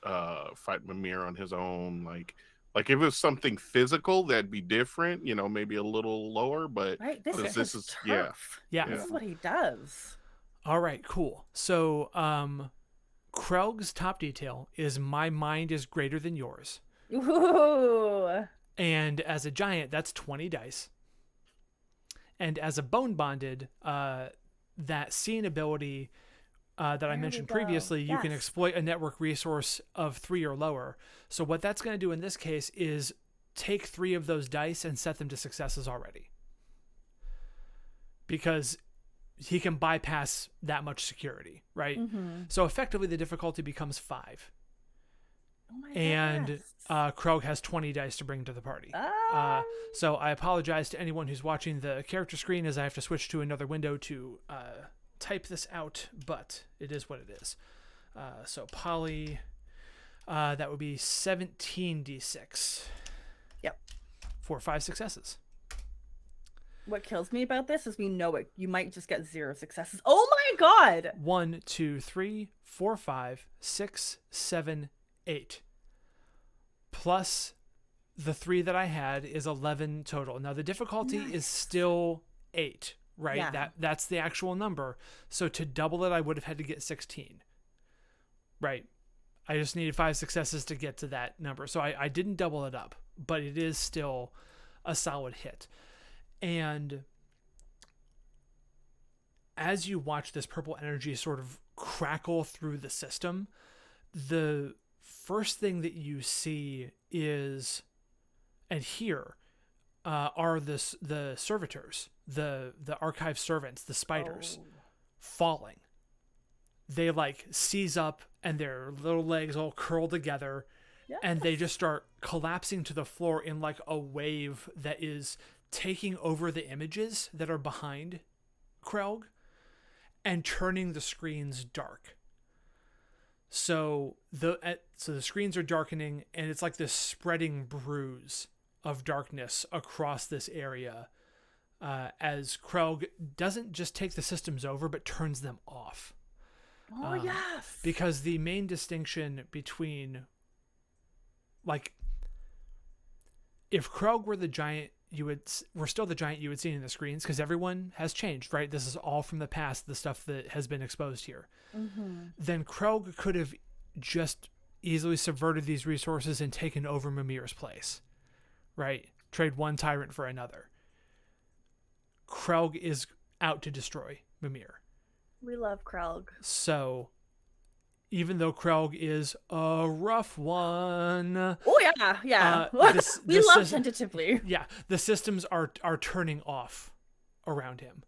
E: fight Mimir on his own. Like if it was something physical, that'd be different. You know, maybe a little lower. But
D: Right? This is
E: this
D: his
E: is
D: turf.
B: Yeah.
D: This is what he does.
B: All right, cool. So Krelg's top detail is my mind is greater than yours.
D: Ooh.
B: And as a giant, that's 20 dice. And as a bone bonded, that seeing ability that I mentioned previously, you can exploit a network resource of 3 or lower. So what that's going to do in this case is take 3 of those dice and set them to successes already. Because he can bypass that much security, right?
D: Mm-hmm.
B: So effectively the difficulty becomes 5.
D: Oh my
B: And
D: goodness.
B: Krog has 20 dice to bring to the party. So I apologize to anyone who's watching the character screen, as I have to switch to another window to type this out, but it is what it is. So poly, that would be 17d6.
D: Yep.
B: For 5 successes.
D: What kills me about this is we know it. You might just get 0 successes. Oh my god!
B: 1, 2, 3, 4, 5, 6, 7, 8. Plus the 3 that I had is 11 total. Now the difficulty is still 8, right?
D: Yeah.
B: That's the actual number. So to double it, I would have had to get 16. Right. I just needed 5 successes to get to that number. So I didn't double it up, but it is still a solid hit. And as you watch this purple energy sort of crackle through the system, the first thing that you see is and hear are the servitors, the archive servants, the spiders, falling. They like seize up and their little legs all curl together, and they just start collapsing to the floor in like a wave that is taking over the images that are behind Krelg and turning the screens dark. So the screens are darkening, and it's like this spreading bruise of darkness across this area as Krelg doesn't just take the systems over, but turns them off.
D: Oh, yes.
B: Because the main distinction between, like, if Krelg were the giant, we're still the giant you would see in the screens, because everyone has changed, right? This is all from the past, the stuff that has been exposed here.
D: Mm-hmm.
B: Then Krelg could have just easily subverted these resources and taken over Mimir's place, right? Trade one tyrant for another. Krelg is out to destroy Mimir.
D: We love Krelg.
B: So, even though Krelg is a rough one,
D: Oh yeah. We love tentatively.
B: Yeah, the systems are turning off around him.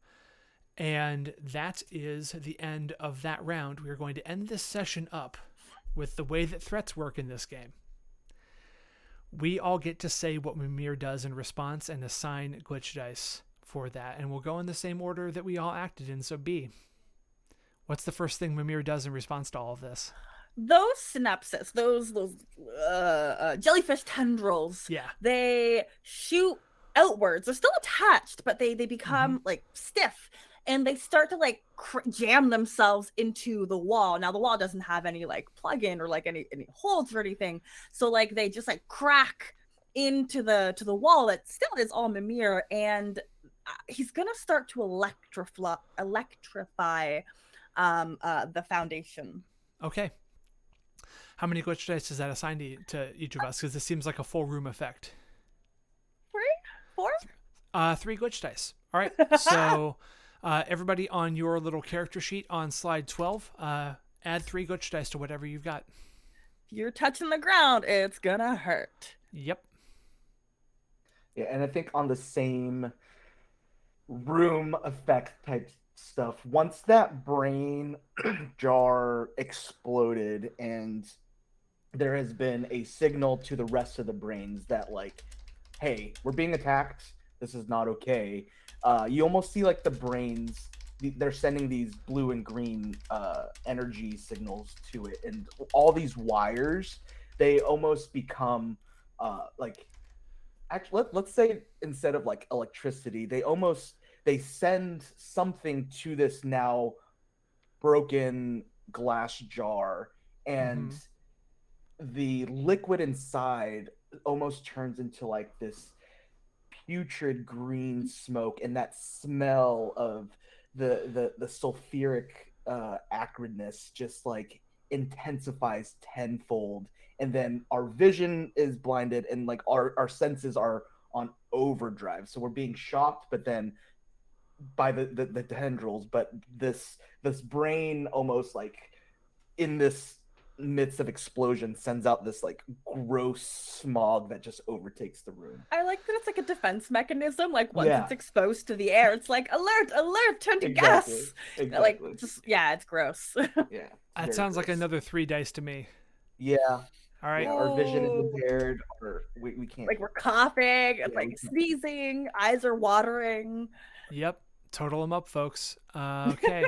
B: And that is the end of that round. We are going to end this session up with the way that threats work in this game. We all get to say what Mimir does in response and assign glitch dice for that. And we'll go in the same order that we all acted in. So B, what's the first thing Mimir does in response to all of this?
D: Those synapses, those jellyfish tendrils, they shoot outwards. They're still attached, but they become like stiff, and they start to like jam themselves into the wall. Now the wall doesn't have any like plug-in or like any holes or anything, so like they just like crack into the wall that still is all Mimir, and he's gonna start to electrify the foundation.
B: Okay. How many glitch dice does that assign to each of us? Because this seems like a full room effect.
D: 3? 4?
B: 3 glitch dice. All right. So everybody on your little character sheet on slide 12, add 3 glitch dice to whatever you've got.
D: If you're touching the ground, it's gonna hurt.
B: Yep.
C: Yeah, and I think on the same room effect type stuff, once that brain jar exploded and there has been a signal to the rest of the brains that like, hey, we're being attacked, this is not okay, you almost see like the brains, they're sending these blue and green energy signals to it, and all these wires, they almost become like, actually let's say instead of like electricity, they send something to this now broken glass jar, and the liquid inside almost turns into like this putrid green smoke, and that smell of the sulfuric acridness just like intensifies tenfold, and then our vision is blinded, and like our senses are on overdrive, so we're being shocked, but then by the tendrils, but this brain almost like in this midst of explosion sends out this like gross smog that just overtakes the room.
D: I like that it's like a defense mechanism. Like once it's exposed to the air, it's like alert, turn to gas.
C: Exactly.
D: Like just it's gross.
C: Yeah,
B: that sounds like another 3 dice to me.
C: Yeah.
B: All right.
C: Yeah, our vision is impaired, or we can't.
D: Like we're coughing, like sneezing, eyes are watering.
B: Yep. Total them up, folks. Okay.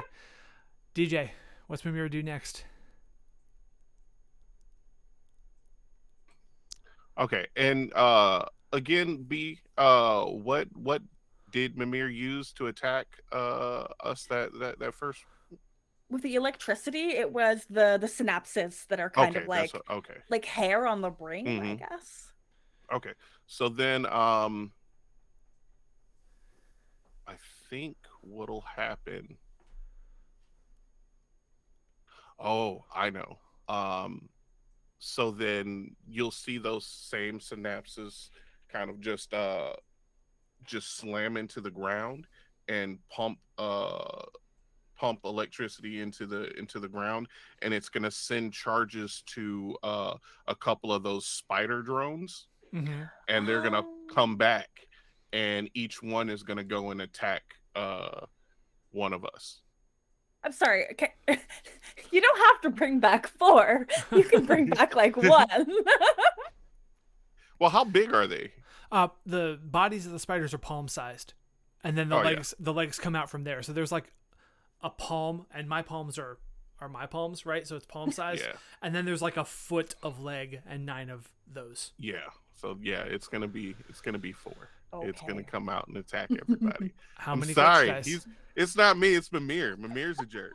B: DJ, what's Mimir do next?
E: Okay, and again, B, what did Mimir use to attack us that first?
D: With the electricity, it was the synapses that are kind of like like hair on the brain, I guess.
E: Okay, so then I think what'll happen. Oh, I know. So then you'll see those same synapses kind of just slam into the ground and pump electricity into the ground, and it's going to send charges to a couple of those spider drones,
B: Mm-hmm.
E: and they're going to
D: Oh.
E: come back, and each one is going to go and attack one of us.
D: I'm sorry. Okay. You don't have to bring back 4. You can bring back like 1.
E: Well, how big are they?
B: The bodies of the spiders are palm sized, and then the
E: Oh, yeah.
B: legs come out from there. So there's like a palm, and my palms are my palms, right? So it's palm size.
E: Yeah.
B: And then there's like a foot of leg and 9 of those.
E: Yeah. So yeah, it's gonna be 4. It's gonna
D: Okay.
E: come out and attack everybody.
B: How
E: I'm
B: many
E: sorry.
B: glitch dice?
E: It's not me. It's Mimir. Mimir's a jerk.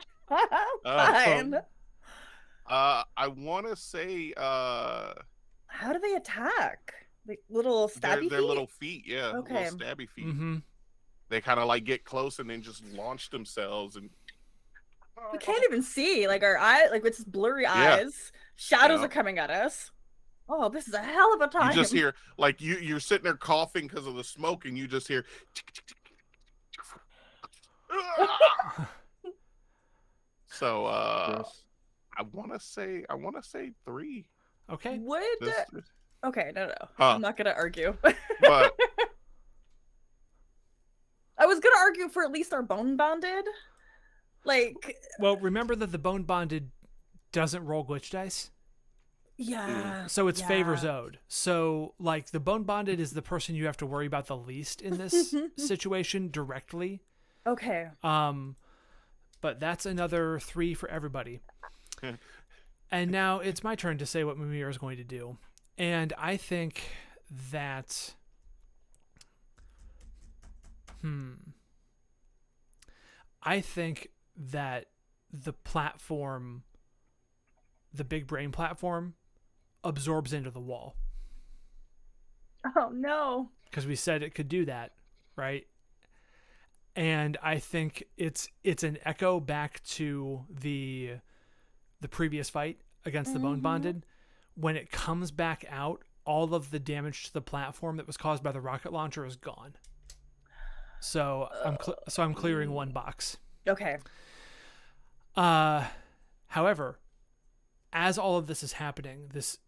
D: Fine.
E: I want to say
D: How do they attack? Like little stabby
E: their
D: feet?
E: little feet. Yeah.
D: Okay.
E: Little stabby feet.
B: Mm-hmm.
E: They kind of like get close and then just launch themselves and.
D: We can't even see. Like our eye, like with just blurry eyes. Shadows
E: Yeah.
D: are coming at us. Oh, this is a hell of a time.
E: You just hear like you're sitting there coughing because of the smoke, and you just hear. So I want to say 3.
B: Okay.
D: Would okay, no.
E: Huh.
D: I'm not gonna argue.
E: But
D: I was gonna argue for at least our bone bonded. Like,
B: Well, remember that the bone bonded doesn't roll glitch dice,
D: yeah.
B: so it's favors
D: yeah.
B: owed. So like the bone bonded is the person you have to worry about the least in this situation directly.
D: Okay.
B: But that's another 3 for everybody. And now it's my turn to say what Mimir is going to do. And I think that I think that the platform, the big brain platform, absorbs into the wall.
D: Oh no.
B: Because we said it could do that, right? And I think it's an echo back to the previous fight against the Bone Bonded. When it comes back out, all of the damage to the platform that was caused by the rocket launcher is gone. So I'm clearing 1 box.
D: Okay.
B: However, as all of this is happening, this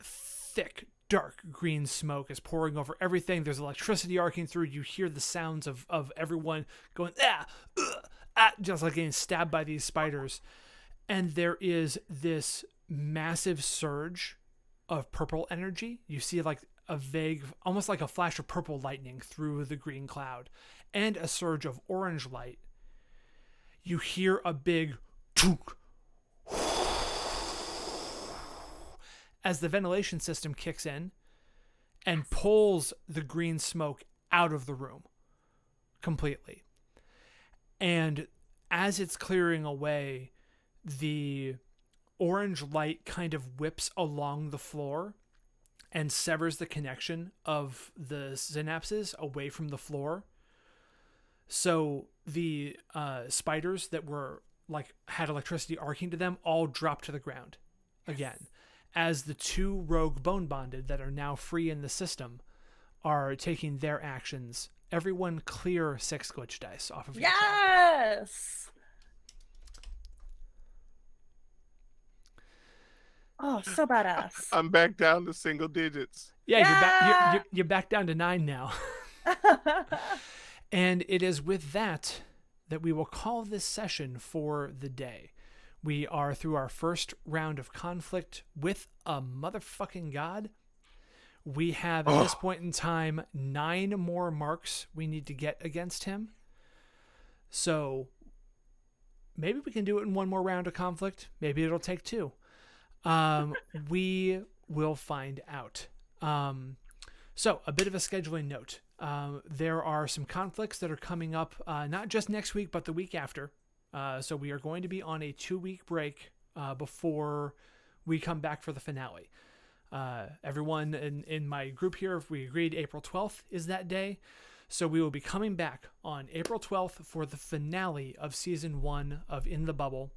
B: thick, dark green smoke is pouring over everything. There's electricity arcing through. You hear the sounds of everyone going, just like getting stabbed by these spiders. And there is this massive surge of purple energy. You see like a vague, almost like a flash of purple lightning through the green cloud, and a surge of orange light. You hear a big took as the ventilation system kicks in and pulls the green smoke out of the room completely. And as it's clearing away, the orange light kind of whips along the floor and severs the connection of the synapses away from the floor. So the spiders that were like had electricity arcing to them all drop to the ground again, as the 2 rogue bone bonded that are now free in the system are taking their actions. Everyone clear 6 glitch dice off of your tab.
D: Yes. Oh, so badass.
E: I'm back down to single digits.
B: Yeah, you're back down to 9 now. And it is with that we will call this session for the day. We are through our first round of conflict with a motherfucking god. We have, at this point in time, 9 more marks we need to get against him. So maybe we can do it in 1 more round of conflict. Maybe it'll take 2. We will find out. So a bit of a scheduling note. There are some conflicts that are coming up, not just next week, but the week after. So we are going to be on a 2-week break before we come back for the finale. Everyone in my group here, we agreed April 12th is that day. So we will be coming back on April 12th for the finale of Season 1 of In the Bubble.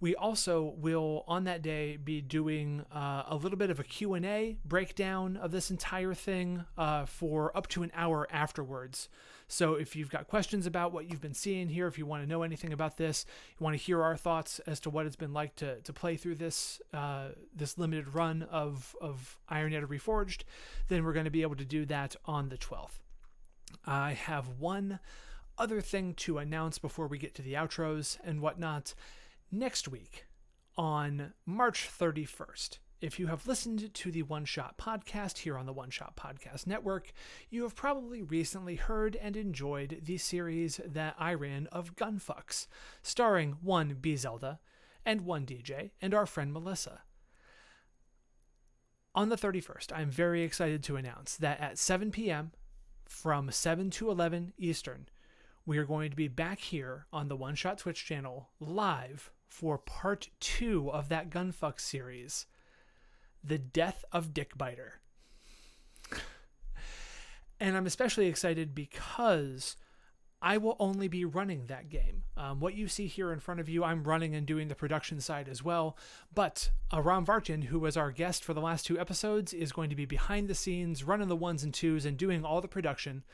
B: We also will, on that day, be doing a little bit of a Q&A breakdown of this entire thing for up to an hour afterwards. So if you've got questions about what you've been seeing here, if you want to know anything about this, you want to hear our thoughts as to what it's been like to play through this this limited run of Iron Edda Reforged, then we're going to be able to do that on the 12th. I have one other thing to announce before we get to the outros and whatnot. Next week, on March 31st, if you have listened to the One Shot Podcast here on the One Shot Podcast Network, you have probably recently heard and enjoyed the series that I ran of Gunfucks, starring one B Zelda and one DJ and our friend Melissa. On the 31st, I'm very excited to announce that at 7 p.m., from 7 to 11 Eastern, we are going to be back here on the One Shot Twitch channel live for part 2 of that Gunfuck series, The Death of Dick Biter. And I'm especially excited because I will only be running that game. What you see here in front of you, I'm running and doing the production side as well. But Ram Vartan, who was our guest for the last 2 episodes, is going to be behind the scenes, running the 1s and 2s and doing all the production.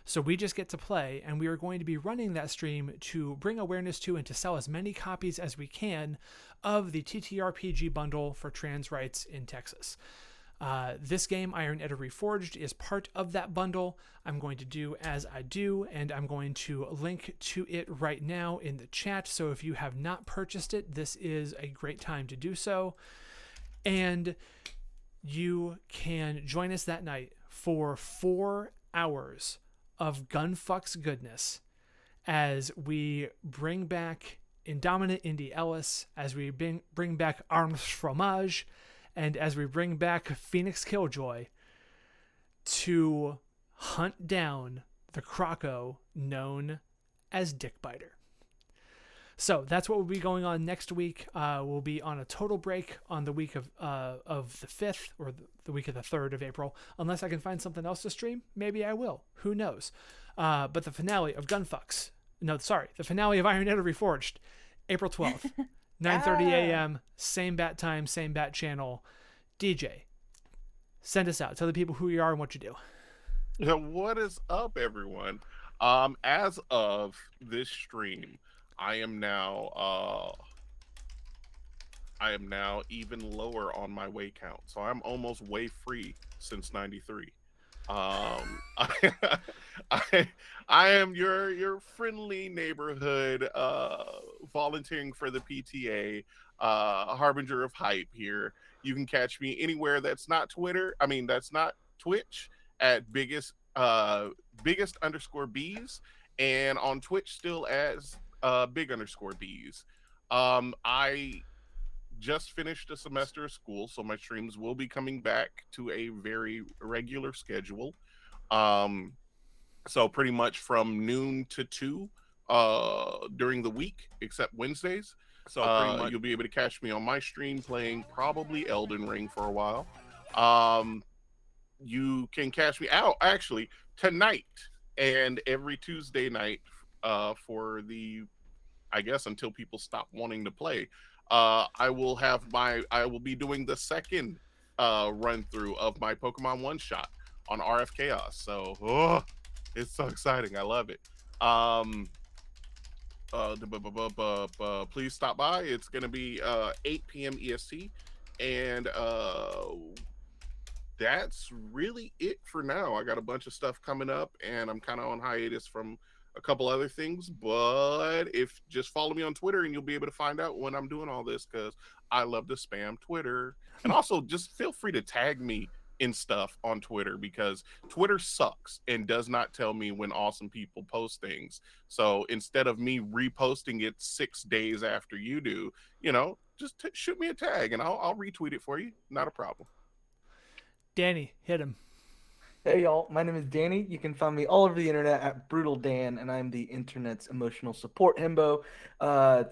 B: So we just get to play, and we are going to be running that stream to bring awareness to and to sell as many copies as we can of the TTRPG bundle for trans rights in Texas. This game, Iron Edda Reforged, is part of that bundle. I'm going to do as I do, and I'm going to link to it right now in the chat. So if you have not purchased it, this is a great time to do so. And you can join us that night for 4 hours of Gunfuck's goodness as we bring back Indominate Indy Ellis, as we bring back Arms Fromage, and as we bring back Phoenix Killjoy to hunt down the Croco known as Dick Biter. So that's what will be going on next week. We'll be on a total break on the week of the 5th or the week of the 3rd of April. Unless I can find something else to stream, maybe I will. Who knows? But the finale of Gunfucks, the finale of Iron Edda Reforged, April 12th, 9:30 a.m., same bat time, same bat channel. DJ, send us out. Tell the people who you are and what you do.
E: What is up, everyone? As of this stream, I am now even lower on my weight count, so I'm almost weight free since '93. I am your friendly neighborhood volunteering for the PTA harbinger of hype here. You can catch me anywhere that's not Twitter. I mean, that's not Twitch at biggest underscore bees, and on Twitch still as big underscore bees. I just finished a semester of school, so my streams will be coming back to a very regular schedule. So pretty much from noon to 2 during the week, except Wednesdays. So pretty much you'll be able to catch me on my stream playing probably Elden Ring for a while. You can catch me out actually tonight and every Tuesday night for the, I guess, until people stop wanting to play. I will be doing the second run through of my Pokemon One Shot on RF Chaos. So it's so exciting. I love it. Please stop by. It's gonna be 8 p.m. EST, and that's really it for now. I got a bunch of stuff coming up, and I'm kind of on hiatus from a couple other things, but if just follow me on Twitter and you'll be able to find out when I'm doing all this, because I love to spam Twitter. And also just feel free to tag me in stuff on Twitter, because Twitter sucks and does not tell me when awesome people post things. So instead of me reposting it 6 days after you do, just shoot me a tag and I'll retweet it for you. Not a problem.
B: Danny, hit him.
C: Hey y'all, my name is Danny. You can find me all over the internet at Brutal Dan, and I'm the internet's emotional support himbo.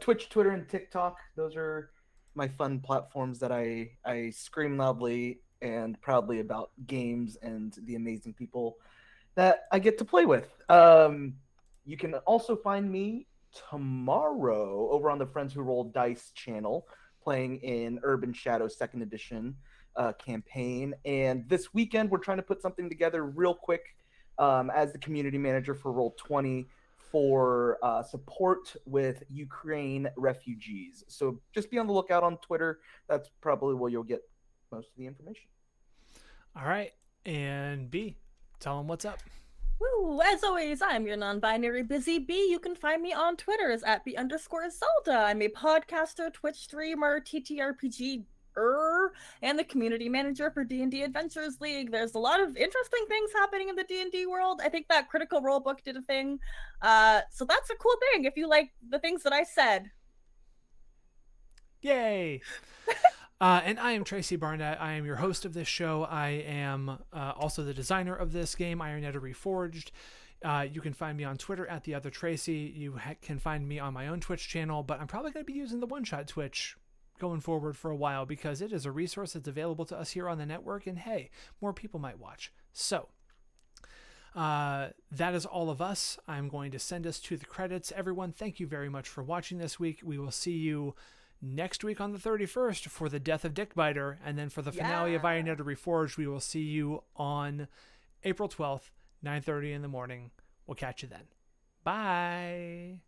C: Twitch, Twitter, and TikTok, those are my fun platforms that I scream loudly and proudly about games and the amazing people that I get to play with. You can also find me tomorrow over on the Friends Who Roll Dice channel, playing in Urban Shadow Second Edition campaign. And this weekend, we're trying to put something together real quick as the community manager for Roll20 for support with Ukraine refugees. So just be on the lookout on Twitter. That's probably where you'll get most of the information.
B: All right. And B, tell them what's up.
D: Woo! As always, I'm your non-binary busy bee. You can find me on Twitter as @B_Zelda. I'm a podcaster, Twitch streamer, TTRPG and the community manager for D&D Adventures League. There's a lot of interesting things happening in the D&D world. I think that Critical Role book did a thing. So that's a cool thing if you like the things that I said.
B: Yay! And I am Tracy Barnett. I am your host of this show. I am also the designer of this game, Iron Edda Reforged. You can find me on Twitter @TheOtherTracy. You can find me on my own Twitch channel, but I'm probably going to be using the one-shot Twitch going forward for a while because it is a resource that's available to us here on the network, and hey, more people might watch. So that is all of us. I'm going to send us to the credits. Everyone, thank you very much for watching this week. We will see you next week on the 31st for the death of Dickbiter, and then for the finale of Iron Edda Reforged, we will see you on April 12th, 9:30 in the morning. We'll catch you then. Bye.